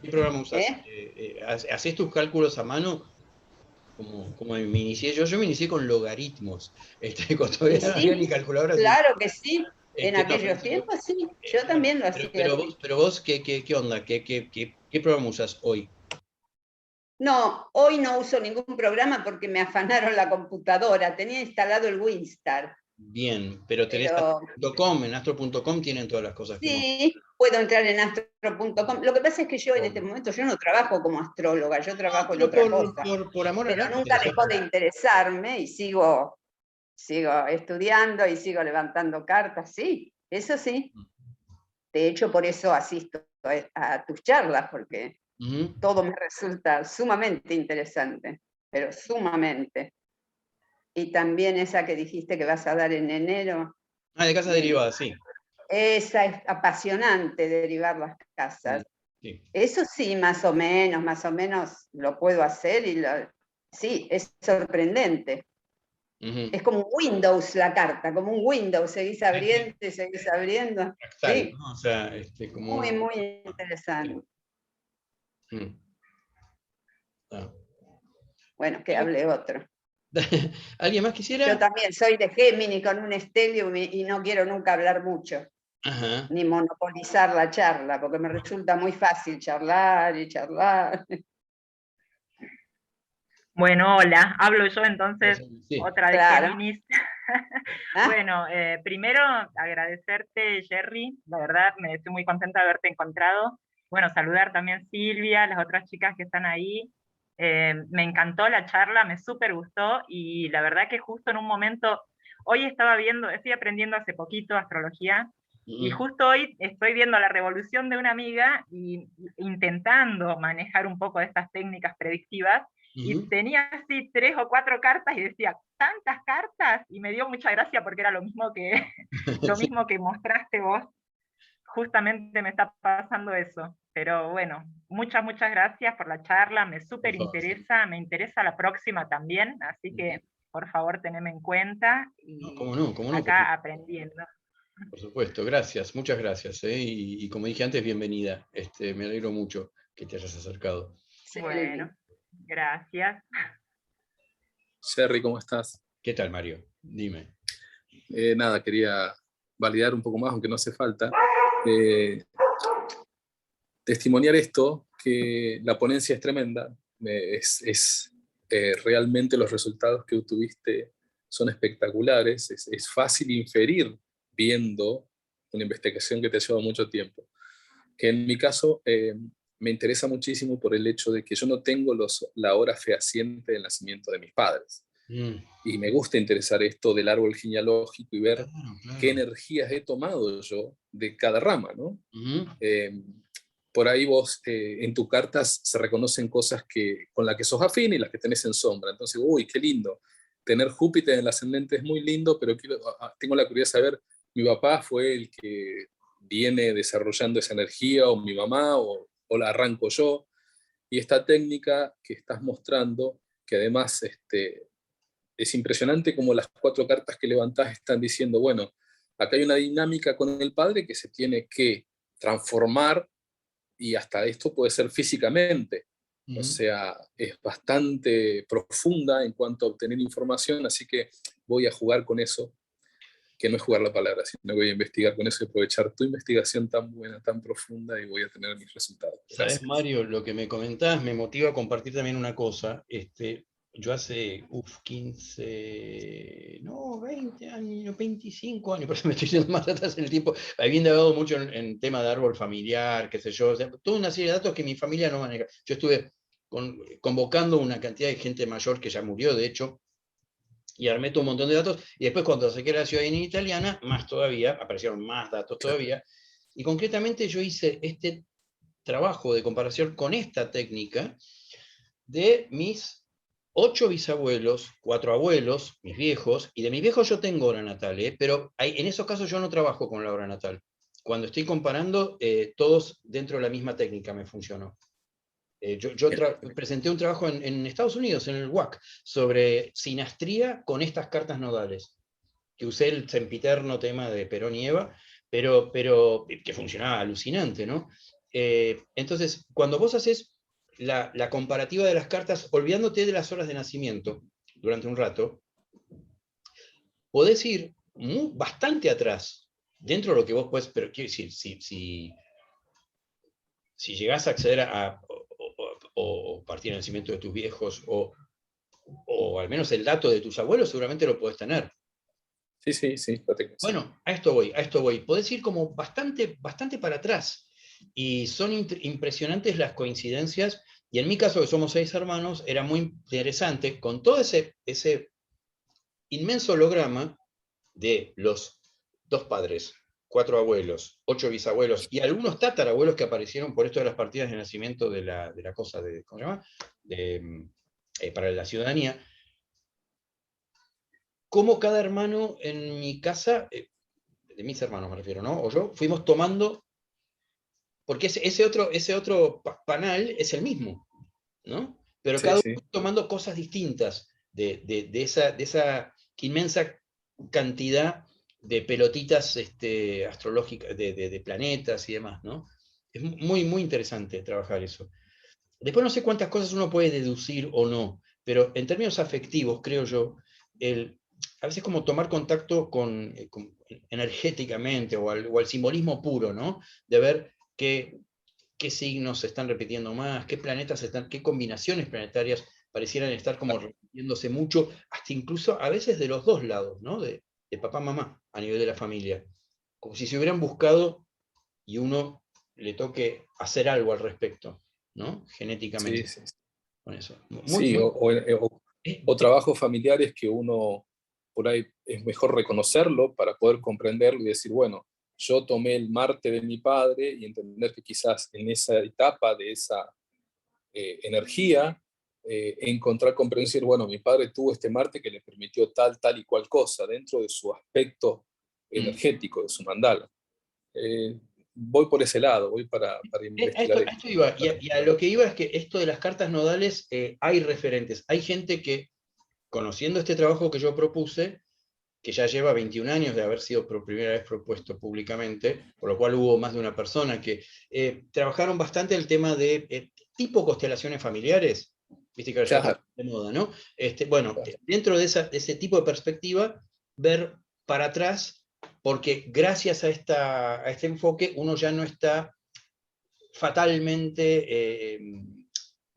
¿Qué programa usás? ¿Eh? ¿Haces tus cálculos a mano? Como me inicié yo me inicié con logaritmos, cuando Y todavía no había sí, ni calculadoras. claro que sí. En No, aquellos tiempos sí, yo claro, también lo hacía pero así. vos, ¿qué onda? ¿Qué programa usás hoy? No, hoy no uso ningún programa porque me afanaron la computadora. Tenía instalado el Winstar, Bien, pero tenés pero Astro.com, en astro.com tienen todas las cosas que hemos... sí, puedo entrar en astro.com. Lo que pasa es que yo en este momento yo no trabajo como astróloga, yo No, trabajo en pero otra cosa. por amor al Pero arte, nunca o sea, dejó de interesarme y sigo estudiando y sigo levantando cartas, sí, eso sí. De hecho, por eso asisto a tus charlas, porque ujú. todo me resulta sumamente interesante, pero sumamente. Y también esa que dijiste que vas a dar en enero, Ah, de casas me- derivadas, sí. esa es apasionante, derivar las Mm, casas. sí. Eso sí, más o menos lo puedo hacer sí, es sorprendente. Ujú. Es como un Windows la carta, como un Windows, seguís abriendo y seguís abriendo. Fractal, Sí, ¿no? O sea, como muy, muy interesante. Mm. Ah. Bueno, que hable otro. ¿Alguien más Yo quisiera? también soy de Gémini con un Stellium y no quiero nunca hablar mucho, Ajá. ni monopolizar la charla, porque me resulta muy fácil charlar y charlar. Bueno, hola, hablo yo entonces, Sí. otra de Claro. Géminis. Ah, Bueno, primero agradecerte, Jerry, la verdad me estoy muy contenta de haberte encontrado. Bueno, saludar también a Silvia, las otras chicas que están ahí. Me encantó la charla, me súper gustó y la verdad que justo en un momento, hoy estaba viendo, estoy aprendiendo hace poquito astrología y Ujú, justo hoy estoy viendo la revolución de una amiga y intentando manejar un poco de estas técnicas predictivas y ujú. tenía así 3 o 4 cartas y decía, ¿tantas cartas? Y me dio mucha gracia porque era lo mismo que, lo Sí, mismo que mostraste vos. Justamente me está pasando eso. Pero bueno, muchas gracias por la charla, me por súper favor, sí. interesa, me interesa la próxima también, así Ujú. que por favor teneme en cuenta No, y cómo no, acá aprendiendo. por supuesto, gracias, muchas gracias, ¿eh? Y como dije antes, bienvenida. Me alegro mucho que te hayas acercado. Selvi. Bueno, gracias. Sherry, ¿cómo estás? ¿Qué tal, Mario? Dime. Nada, quería validar un poco más, aunque no hace falta. Eh, testimoniar esto, que la ponencia es tremenda, realmente los resultados que obtuviste son espectaculares, es fácil inferir viendo una investigación que te lleva mucho tiempo. Que en mi caso me interesa muchísimo por el hecho de que yo no tengo la hora fehaciente del nacimiento de mis padres. Mm, Y me gusta interesar esto del árbol genealógico y ver claro, qué claro. energías he tomado yo de cada rama, ¿no? Ujú. Por ahí vos, en tus cartas se reconocen cosas con las que sos afín y las que tenés en sombra. Entonces, uy, qué lindo. Tener Júpiter en el ascendente es muy lindo, pero tengo la curiosidad de saber, mi papá fue el que viene desarrollando esa energía, o mi mamá, o la arranco yo. Y esta técnica que estás mostrando, que además es impresionante como las 4 cartas que levantás están diciendo, bueno, acá hay una dinámica con el padre que se tiene que transformar y hasta esto puede ser físicamente. O Ujú. sea, es bastante profunda en cuanto a obtener información, así que voy a jugar con eso, que no es jugar la palabra, sino que voy a investigar con eso y aprovechar tu investigación tan buena, tan profunda y voy a tener mis resultados. Sabes, Gracias. Mario, lo que me comentás me motiva a compartir también una cosa. Yo hace 15, no, 20 años, 25 años, por eso me estoy yendo más atrás en el tiempo, habiendo indagado mucho en tema de árbol familiar, qué sé yo, o sea, toda una serie de datos que mi familia no maneja. Yo estuve convocando una cantidad de gente mayor que ya murió, de hecho, y armé todo un montón de datos, y después cuando saqué la ciudadanía italiana, más todavía, aparecieron más datos Claro. todavía, y concretamente yo hice trabajo de comparación con esta técnica de mis 8 bisabuelos, 4 abuelos, mis viejos, y de mis viejos yo tengo hora natal, pero en esos casos yo no trabajo con la hora natal. Cuando estoy comparando, todos dentro de la misma técnica me funcionó. Yo presenté un trabajo en Estados Unidos, en el WAC, sobre sinastría con estas cartas nodales, que usé el sempiterno tema de Perón y Eva, pero que funcionaba alucinante, ¿no? Entonces, cuando vos haces la comparativa de las cartas, olvidándote de las horas de nacimiento durante un rato, podés ir bastante atrás, dentro de lo que vos podés, pero quiero decir, si llegás a acceder o partir del nacimiento de tus viejos, o al menos el dato de tus abuelos, seguramente lo podés tener. Sí. Bueno, a esto voy. Podés ir como bastante para atrás. Y son impresionantes las coincidencias. Y en mi caso, que somos 6 hermanos, era muy interesante, con todo ese inmenso holograma de los 2 padres, 4 abuelos, 8 bisabuelos y algunos tatarabuelos que aparecieron por esto de las partidas de nacimiento de la cosa de, ¿cómo se llama? Para la ciudadanía. Como cada hermano en mi casa, de mis hermanos me refiero, ¿no? O yo, fuimos tomando, porque ese otro panel es el mismo, ¿no? Pero cada uno tomando cosas distintas de esa inmensa cantidad de pelotitas astrológicas, de planetas y demás, ¿no? Es muy interesante trabajar eso. Después no sé cuántas cosas uno puede deducir o no, pero en términos afectivos, creo yo, a veces como tomar contacto energéticamente o al simbolismo puro, ¿no? De ver qué signos se están repitiendo más, qué planetas qué combinaciones planetarias parecieran estar como repitiéndose mucho, hasta incluso a veces de los dos lados, ¿no? De papá, mamá, a nivel de la familia. Como si se hubieran buscado y uno le toque hacer algo al respecto, ¿no? Genéticamente. Sí. Con eso. O trabajos familiares que uno, por ahí es mejor reconocerlo para poder comprenderlo y decir, bueno, yo tomé el Marte de mi padre y entender que quizás en esa etapa de esa energía, encontrar comprensión, bueno, mi padre tuvo este Marte que le permitió tal y cual cosa dentro de su aspecto energético, de su mandala. Voy por ese lado, voy para investigar. Esto iba, y a lo que iba es que esto de las cartas nodales, hay referentes. Hay gente que, conociendo este trabajo que yo propuse, que ya lleva 21 años de haber sido por primera vez propuesto públicamente, por lo cual hubo más de una persona que trabajaron bastante el tema de tipo constelaciones familiares, viste que ahora ya está de moda, ¿no? Bueno, dentro de ese tipo de perspectiva, ver para atrás, porque gracias a este enfoque uno ya no está fatalmente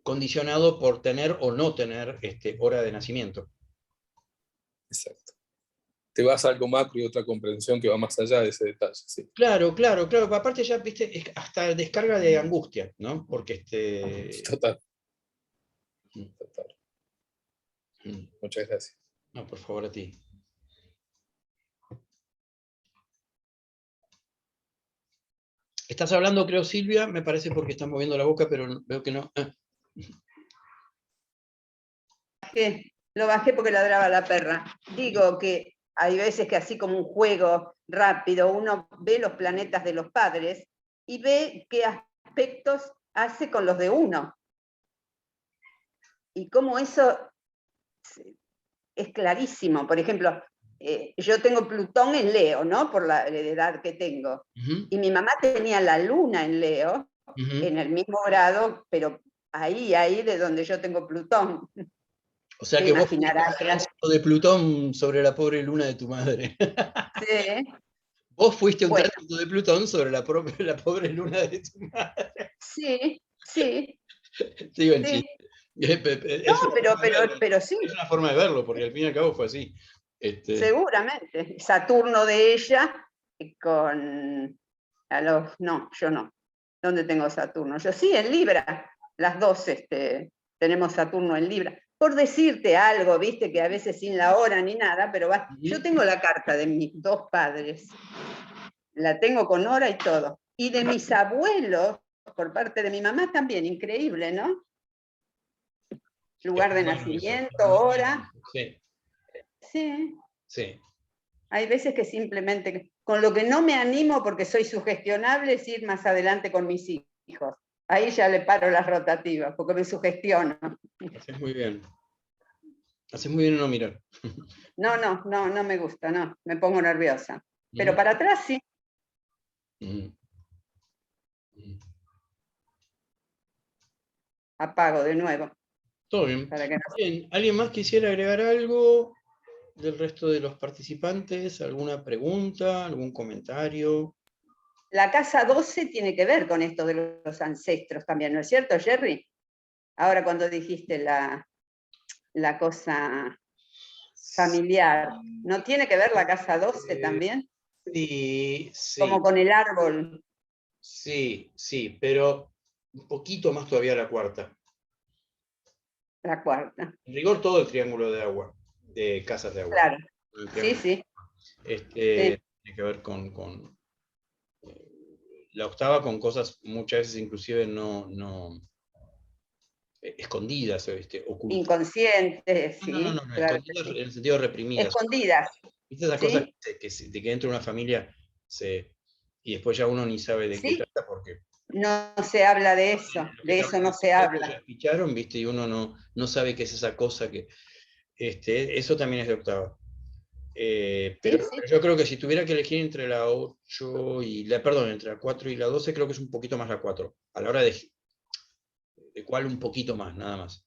condicionado por tener o no tener hora de nacimiento. Exacto. Te vas a algo macro y otra comprensión que va más allá de ese detalle. Sí. Claro. Aparte ya, viste, hasta descarga de angustia, ¿no? Porque Total. Muchas gracias. No, por favor, a ti. Estás hablando, creo, Silvia, me parece porque estás moviendo la boca, pero veo que no. Lo bajé porque ladraba la perra. Digo que hay veces que así como un juego rápido, uno ve los planetas de los padres y ve qué aspectos hace con los de uno. Y cómo eso es clarísimo. Por ejemplo, yo tengo Plutón en Leo, ¿no? Por la edad que tengo. Y mi mamá tenía la luna en Leo, en el mismo grado, pero ahí de donde yo tengo Plutón. O sea que vos fuiste el tránsito de Plutón sobre la pobre luna de tu madre. Sí. Vos fuiste un tránsito de Plutón sobre la pobre luna de tu madre. Sí. Digo en chiste. Pero sí. Es una forma de verlo, porque al fin y al cabo fue así. Seguramente. Saturno de ella con... No, yo no. ¿Dónde tengo Saturno? Yo sí, en Libra. Las dos tenemos Saturno en Libra. Por decirte algo, viste, que a veces sin la hora ni nada, pero yo tengo la carta de mis dos padres. La tengo con hora y todo. Y de mis abuelos, por parte de mi mamá también, increíble, ¿no? Lugar de nacimiento, hora. Sí. Hay veces que simplemente, con lo que no me animo porque soy sugestionable, es ir más adelante con mis hijos. Ahí ya le paro las rotativas, porque me sugestiono. Haces muy bien. Haces muy bien en no mirar. No me gusta, no, me pongo nerviosa. Pero Ujú. para atrás sí. Ujú. Ujú. Apago de nuevo. Todo bien. Para que no... Bien, ¿alguien más quisiera agregar algo del resto de los participantes? ¿Alguna pregunta? ¿Algún comentario? La casa 12 tiene que ver con esto de los ancestros también, ¿no es cierto, Jerry? Ahora cuando dijiste la cosa familiar, ¿no tiene que ver la casa 12 también? Sí, sí, Como con el árbol. sí, pero un poquito más todavía la cuarta. La cuarta. En rigor todo el triángulo de agua, de casas de agua. Claro. El Sí, triángulo, sí. tiene que ver con la octava, con cosas muchas veces inclusive no escondidas, ocultas. Inconscientes, sí. No, Claro que escondidas sí. en el sentido de reprimidas. Escondidas, ¿Viste esas cosas ¿sí? de que entra una familia y después ya uno ni sabe de qué Sí. trata porque No se habla de eso, los que de eso trabajan no en se el centro habla. ya ficharon, ¿viste? Y uno no sabe qué es esa cosa que... eso también es de octava. Sí, Pero sí. yo creo que si tuviera que elegir entre la 8 y perdón, entre la 4 y la 12, creo que es un poquito más la 4. A la hora de cuál un poquito más, nada más.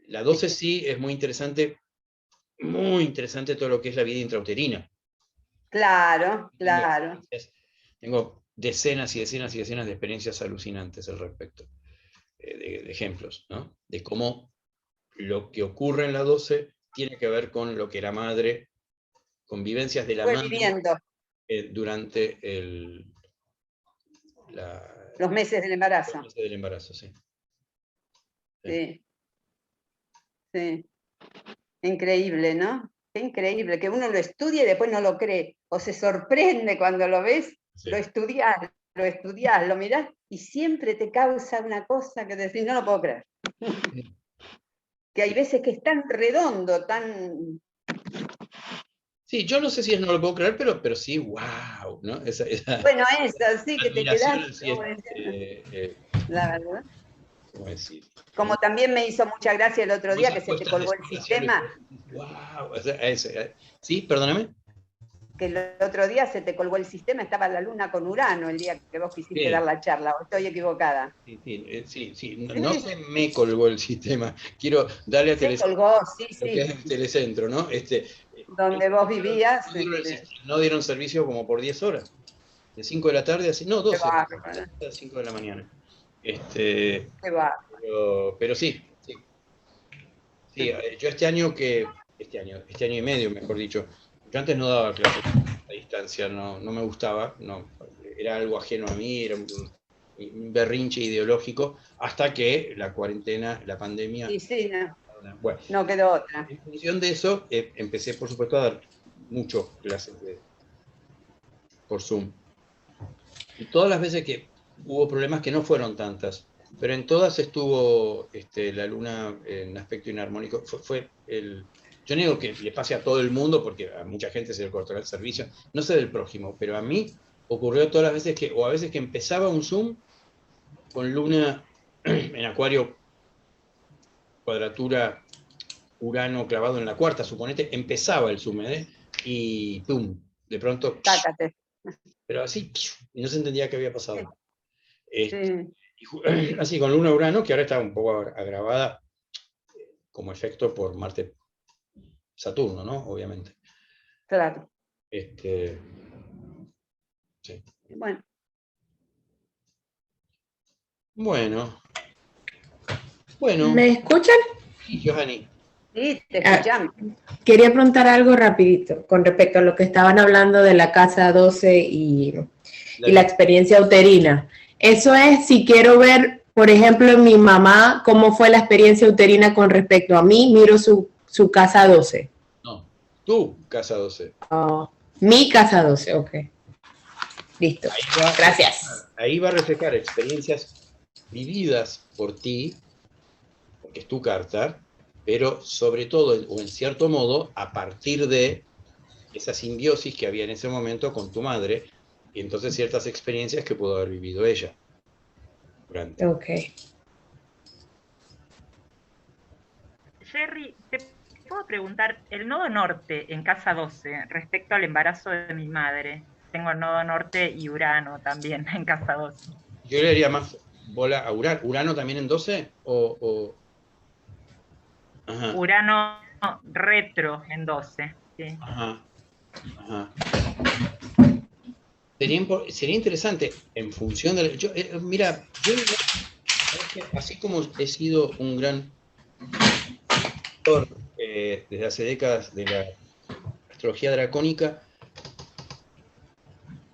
La 12 sí es muy interesante todo lo que es la vida intrauterina. Claro, Tengo claro. tengo decenas y decenas y decenas de experiencias alucinantes al respecto, de ejemplos, ¿no? De cómo lo que ocurre en la 12 tiene que ver con lo que la madre, convivencias de la Fue madre viviendo durante los meses del los embarazo. meses del embarazo, sí. Sí, sí. Increíble, ¿no? Qué increíble, que uno lo estudie y después no lo cree. O se sorprende cuando lo ves, Sí. lo estudiás, lo mirás, y siempre te causa una cosa que decís, no lo puedo creer. Que hay veces que es tan redondo, tan... Sí, yo no sé si es no lo puedo creer, pero sí, wow, ¿no? Esa Bueno, eso, sí, que te admiración, quedás, sí, como diciendo, eh, la verdad. ¿cómo decir? Como también me hizo mucha gracia el otro día que Esas se te puestas de colgó el sol hacia el sistema, wow, sí, perdóname. que el otro día se te colgó el sistema, estaba la luna con Urano el día que vos quisiste dar Sí, la charla, o estoy equivocada. sí. No se me colgó el sistema. Quiero darle a Se Telecentro colgó, sí, lo que es sí, el Telecentro, ¿no? donde vos vivías. No dieron servicio como por 10 horas. De 5 de la tarde a... No, Qué 12. bárbaro, A 5 de la mañana. qué bárbaro. Pero sí. Sí, yo este año este año y medio, mejor dicho, yo antes no daba clases a distancia, no me gustaba, era algo ajeno a mí, era un berrinche ideológico, hasta que la cuarentena, la pandemia, Y sí, no, bueno, no quedó otra. en función de eso, empecé por supuesto a dar muchas clases por Zoom. Y todas las veces que hubo problemas, que no fueron tantas, pero en todas estuvo la luna en aspecto inarmónico. Yo no digo que le pase a todo el mundo, porque a mucha gente se le cortará el servicio, no sé del prójimo, pero a mí ocurrió todas las veces o a veces que empezaba un Zoom con luna en Acuario, cuadratura Urano clavado en la cuarta, suponete, empezaba el Zoom, y ¡pum! De pronto, Sácate. pero así, y no se entendía qué había pasado. Sí, Así con Luna Urano, que ahora está un poco agravada como efecto por Marte-Saturno, ¿no? Obviamente. claro. Sí. Bueno, Bueno, ¿Me escuchan? sí, Johanny. sí, te Ah, escuchamos. quería preguntar algo rapidito con respecto a lo que estaban hablando de la casa 12 y la experiencia uterina. Eso es si quiero ver, por ejemplo, en mi mamá, cómo fue la experiencia uterina con respecto a mí, miro su casa 12. No, tu casa 12. Oh, mi casa 12, ok. Listo. Gracias. Ahí va a reflejar experiencias vividas por ti, porque es tu carta, pero sobre todo, o en cierto modo, a partir de esa simbiosis que había en ese momento con tu madre, y entonces ciertas experiencias que pudo haber vivido ella. Ok. Jerry, te puedo preguntar, el nodo norte en casa 12, respecto al embarazo de mi madre. Tengo nodo norte y Urano también en casa 12. Yo le daría más bola a Urano. ¿Urano también en 12? Ajá, Urano retro en 12. Sí. ajá, ajá. Sería interesante, en función de... mira, yo, así como he sido un gran lector desde hace décadas de la astrología dracónica,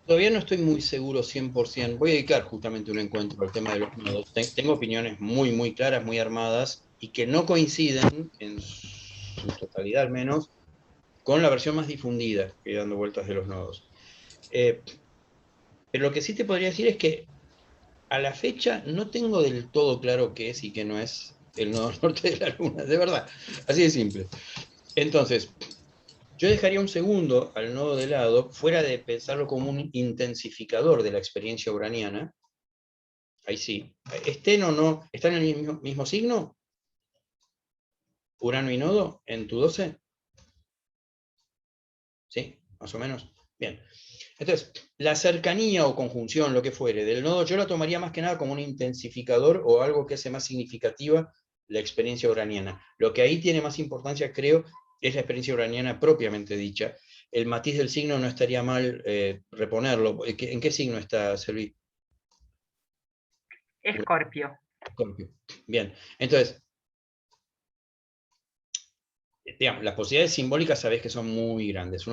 todavía no estoy muy seguro 100%. Voy a dedicar justamente un encuentro al tema de los nodos. Tengo opiniones muy, muy claras, muy armadas, y que no coinciden, en su totalidad al menos, con la versión más difundida que dando vueltas de los nodos. Pero lo que sí te podría decir es que a la fecha no tengo del todo claro qué es y qué no es el nodo norte de la Luna, de verdad, así de simple. Entonces, yo dejaría un segundo al nodo de lado, fuera de pensarlo como un intensificador de la experiencia uraniana. Ahí sí. ¿Estén o no? ¿Están en el mismo signo? Urano y nodo en tu 12. ¿Sí? Más o menos. Bien. Entonces, la cercanía o conjunción, lo que fuere, del nodo, yo la tomaría más que nada como un intensificador o algo que hace más significativa la experiencia uraniana. Lo que ahí tiene más importancia, creo, es la experiencia uraniana propiamente dicha. El matiz del signo no estaría mal reponerlo. ¿En qué signo está, Selvi? Escorpio. Escorpio. Bien, entonces, digamos, las posibilidades simbólicas sabés que son muy grandes.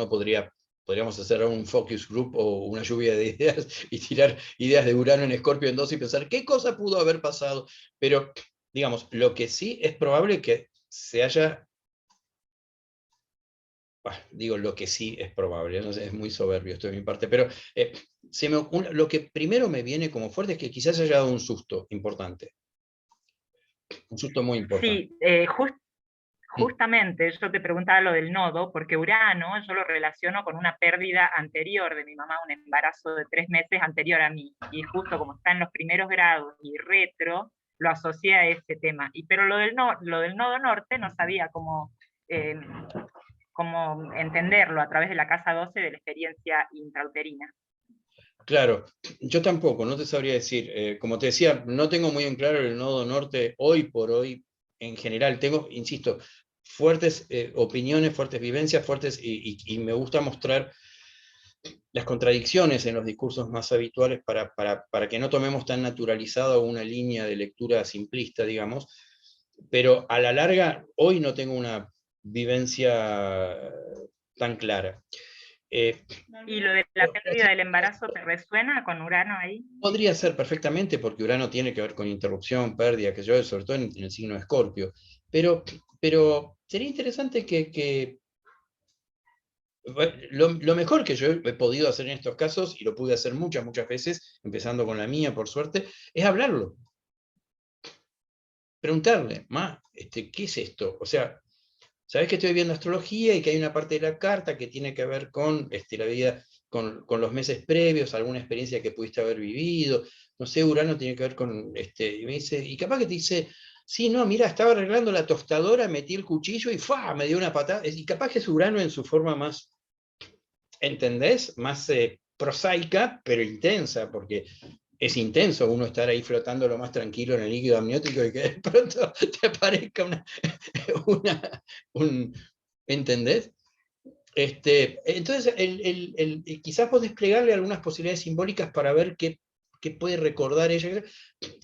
Podríamos hacer un focus group o una lluvia de ideas y tirar ideas de Urano en Escorpio en 2 y pensar qué cosa pudo haber pasado. Pero, digamos, lo que sí es probable que se haya... digo, lo que sí es probable, no sé, es muy soberbio esto de mi parte, pero lo que primero me viene como fuerte es que quizás haya dado un susto importante. Un susto muy importante. Sí, justamente yo te preguntaba lo del nodo, porque Urano yo lo relaciono con una pérdida anterior de mi mamá, un embarazo de 3 meses anterior a mí, y justo como está en los primeros grados y retro, lo asocié a ese tema. Pero lo del nodo norte no sabía eh, cómo entenderlo a través de la casa 12 de la experiencia intrauterina. Claro, yo tampoco, no te sabría decir. Como te decía, no tengo muy en claro el nodo norte hoy por hoy en general. Tengo, insisto, fuertes opiniones, fuertes vivencias, y me gusta mostrar las contradicciones en los discursos más habituales para que no tomemos tan naturalizado una línea de lectura simplista, digamos. Pero a la larga, hoy no tengo una vivencia tan clara. ¿Y lo de la pérdida del embarazo te resuena con Urano ahí? Podría ser perfectamente, porque Urano tiene que ver con interrupción, pérdida, que yo, sobre todo en el signo de Escorpio. Pero sería interesante lo mejor que yo he podido hacer en estos casos, y lo pude hacer muchas, muchas veces, empezando con la mía, por suerte, es hablarlo. Preguntarle, ¿qué es esto? O sea, sabés que estoy viendo astrología y que hay una parte de la carta que tiene que ver con la vida, con los meses previos, alguna experiencia que pudiste haber vivido, no sé, Urano tiene que ver con, y me dice, y capaz que te dice, sí, no, mira, estaba arreglando la tostadora, metí el cuchillo y ¡fua! Me dio una patada, y capaz que es Urano en su forma más, ¿entendés? Más prosaica, pero intensa, porque es intenso uno estar ahí flotando lo más tranquilo en el líquido amniótico y que de pronto te aparezca ¿entendés? Entonces, quizás vos desplegarle algunas posibilidades simbólicas para ver qué puede recordar ella.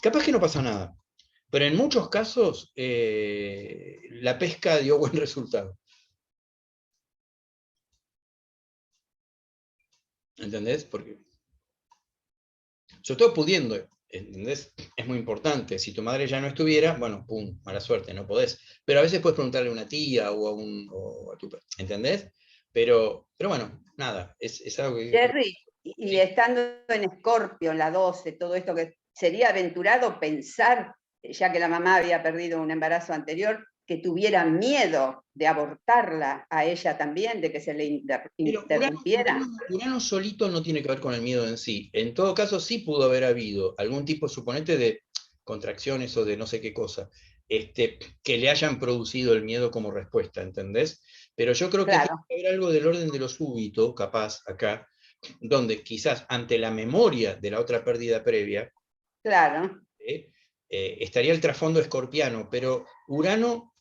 Capaz que no pasa nada, pero en muchos casos la pesca dio buen resultado. ¿Entendés? Porque, sobre todo pudiendo, ¿entendés? Es muy importante. Si tu madre ya no estuviera, bueno, pum, mala suerte, no podés. Pero a veces puedes preguntarle a una tía o a tu... ¿Entendés? Pero bueno, nada, es algo que... Jerry, y Sí. estando en Escorpio, en la 12, todo esto que sería aventurado pensar, ya que la mamá había perdido un embarazo anterior, que tuviera miedo de abortarla a ella también, de que se le Pero interrumpiera. Urano solito no tiene que ver con el miedo en sí. En todo caso, sí pudo haber habido algún tipo, suponete, de contracciones o de no sé qué cosa, que le hayan producido el miedo como respuesta, ¿entendés? Pero yo creo que Claro. tiene que haber algo del orden de lo súbito, capaz, acá, donde quizás ante la memoria de la otra pérdida previa, Claro. estaría el trasfondo escorpiano, pero Urano,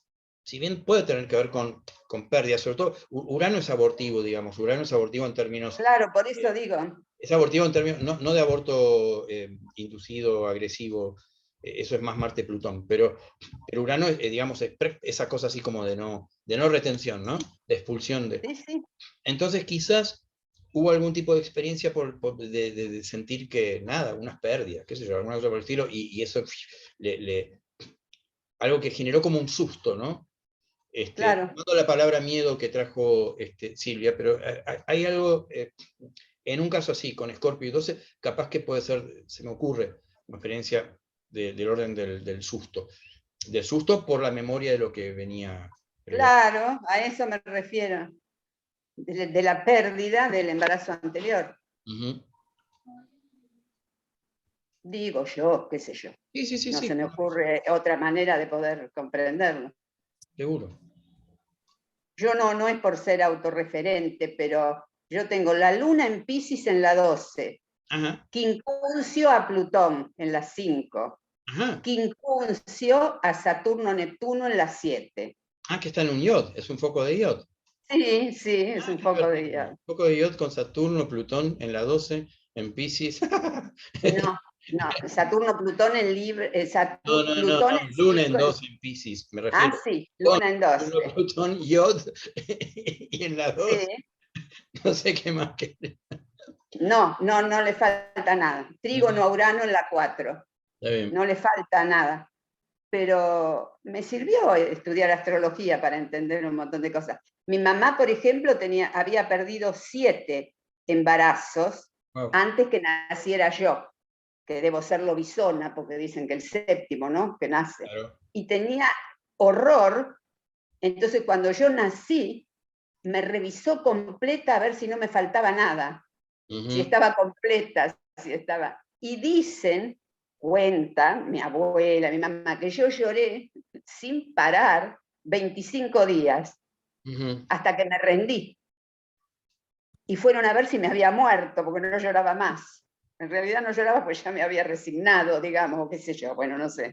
si bien puede tener que ver con pérdidas, sobre todo, Urano es abortivo, digamos, Urano es abortivo en términos... Claro, por eso digo. Es abortivo en términos, no de aborto inducido, agresivo, eso es más Marte-Plutón, pero Urano, digamos, es esa cosa así como de no retención, ¿no? De expulsión de... Sí, sí. Entonces quizás hubo algún tipo de experiencia de sentir que nada, unas pérdidas, qué sé yo, alguna cosa por el estilo, y eso algo que generó como un susto, ¿no? Claro. No la palabra miedo que trajo Silvia, pero hay algo, en un caso así, con Scorpio y 12, capaz que puede ser, se me ocurre, una experiencia del orden del susto. Del susto por la memoria de lo que venía. Claro, a eso me refiero. De la pérdida del embarazo anterior. Uh-huh. Digo yo, qué sé yo. Sí, no se me ocurre otra manera de poder comprenderlo. Seguro. Yo no es por ser autorreferente, pero yo tengo la luna en Piscis en la 12, Ajá. quincuncio a Plutón en la 5, Ajá. quincuncio a Saturno-Neptuno en la 7. Ah, que está en un iod, es un foco de iod. Sí, es un poco de iod. Un foco de iod con Saturno, Plutón en la 12, en Piscis. No, Saturno-Plutón en Libre. No, Plutón Luna en 12 en Piscis, me refiero. Ah, sí, Luna en 12. Saturno, Plutón, iod, y en la 2, Sí. no sé qué más que... No le falta nada. Trígono a Urano en la 4. Está bien. No le falta nada. Pero me sirvió estudiar astrología para entender un montón de cosas. Mi mamá, por ejemplo, había perdido 7 embarazos antes que naciera yo, que debo ser lobizona, porque dicen que el 7º, ¿no? Que nace. Claro. Y tenía horror. Entonces, cuando yo nací, me revisó completa a ver si no me faltaba nada. Uh-huh. Si estaba completa, si estaba... Y cuenta mi abuela, mi mamá, que yo lloré sin parar 25 días, uh-huh, hasta que me rendí. Y fueron a ver si me había muerto, porque no lloraba más. En realidad no lloraba porque ya me había resignado, digamos, o qué sé yo, bueno, no sé.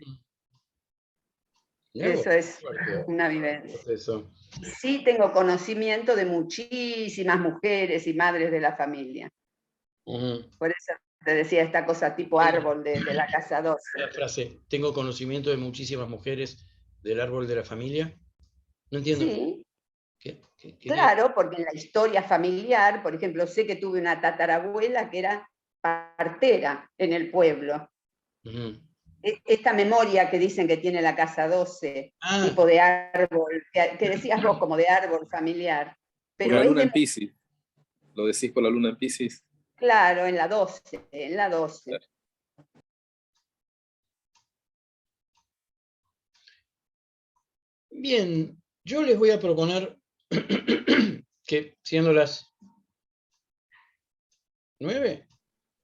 Eso es una vivencia. Eso. Sí tengo conocimiento de muchísimas mujeres y madres de la familia. Uh-huh. Por eso te decía esta cosa tipo árbol de la casa 12. La frase, tengo conocimiento de muchísimas mujeres del árbol de la familia. No entiendo. Sí. ¿Qué claro, porque en la historia familiar, por ejemplo, sé que tuve una tatarabuela que era partera en el pueblo. Uh-huh. Esta memoria que dicen que tiene la casa 12, tipo de árbol, que decías vos como de árbol familiar. Pero por la luna en Piscis. ¿Lo decís por la luna en Piscis? Claro, en la 12, Claro. Bien, yo les voy a proponer que, siendo las 9,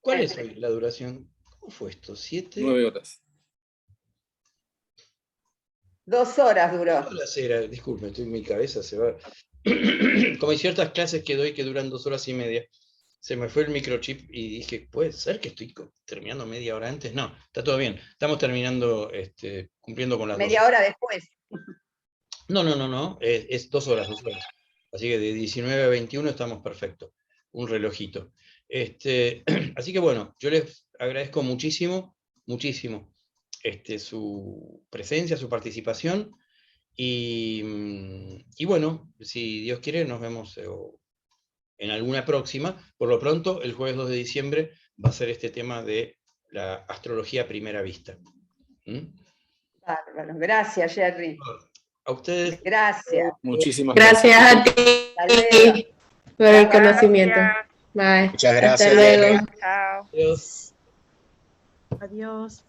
¿cuál es hoy la duración? ¿Cómo fue esto? 7. 9 horas. 2 horas duró. 2 horas era, disculpen, mi cabeza se va. Como hay ciertas clases que doy que duran 2 horas y media, se me fue el microchip y dije, ¿puede ser que estoy terminando media hora antes? No, está todo bien. Estamos terminando, cumpliendo con las 2 media hora después. No, es 2 horas, 2 horas. Así que de 19 a 21 estamos perfectos. Un relojito. Así que bueno, yo les agradezco muchísimo su presencia, su participación. Y bueno, si Dios quiere, nos vemos en alguna próxima. Por lo pronto, el jueves 2 de diciembre va a ser este tema de la astrología a primera vista. Bárbaro. Gracias, Jerry. A ustedes. Gracias. Muchísimas gracias. Gracias a ti por el conocimiento. Bye. Muchas gracias. Hasta luego. Chao. Adiós. Adiós.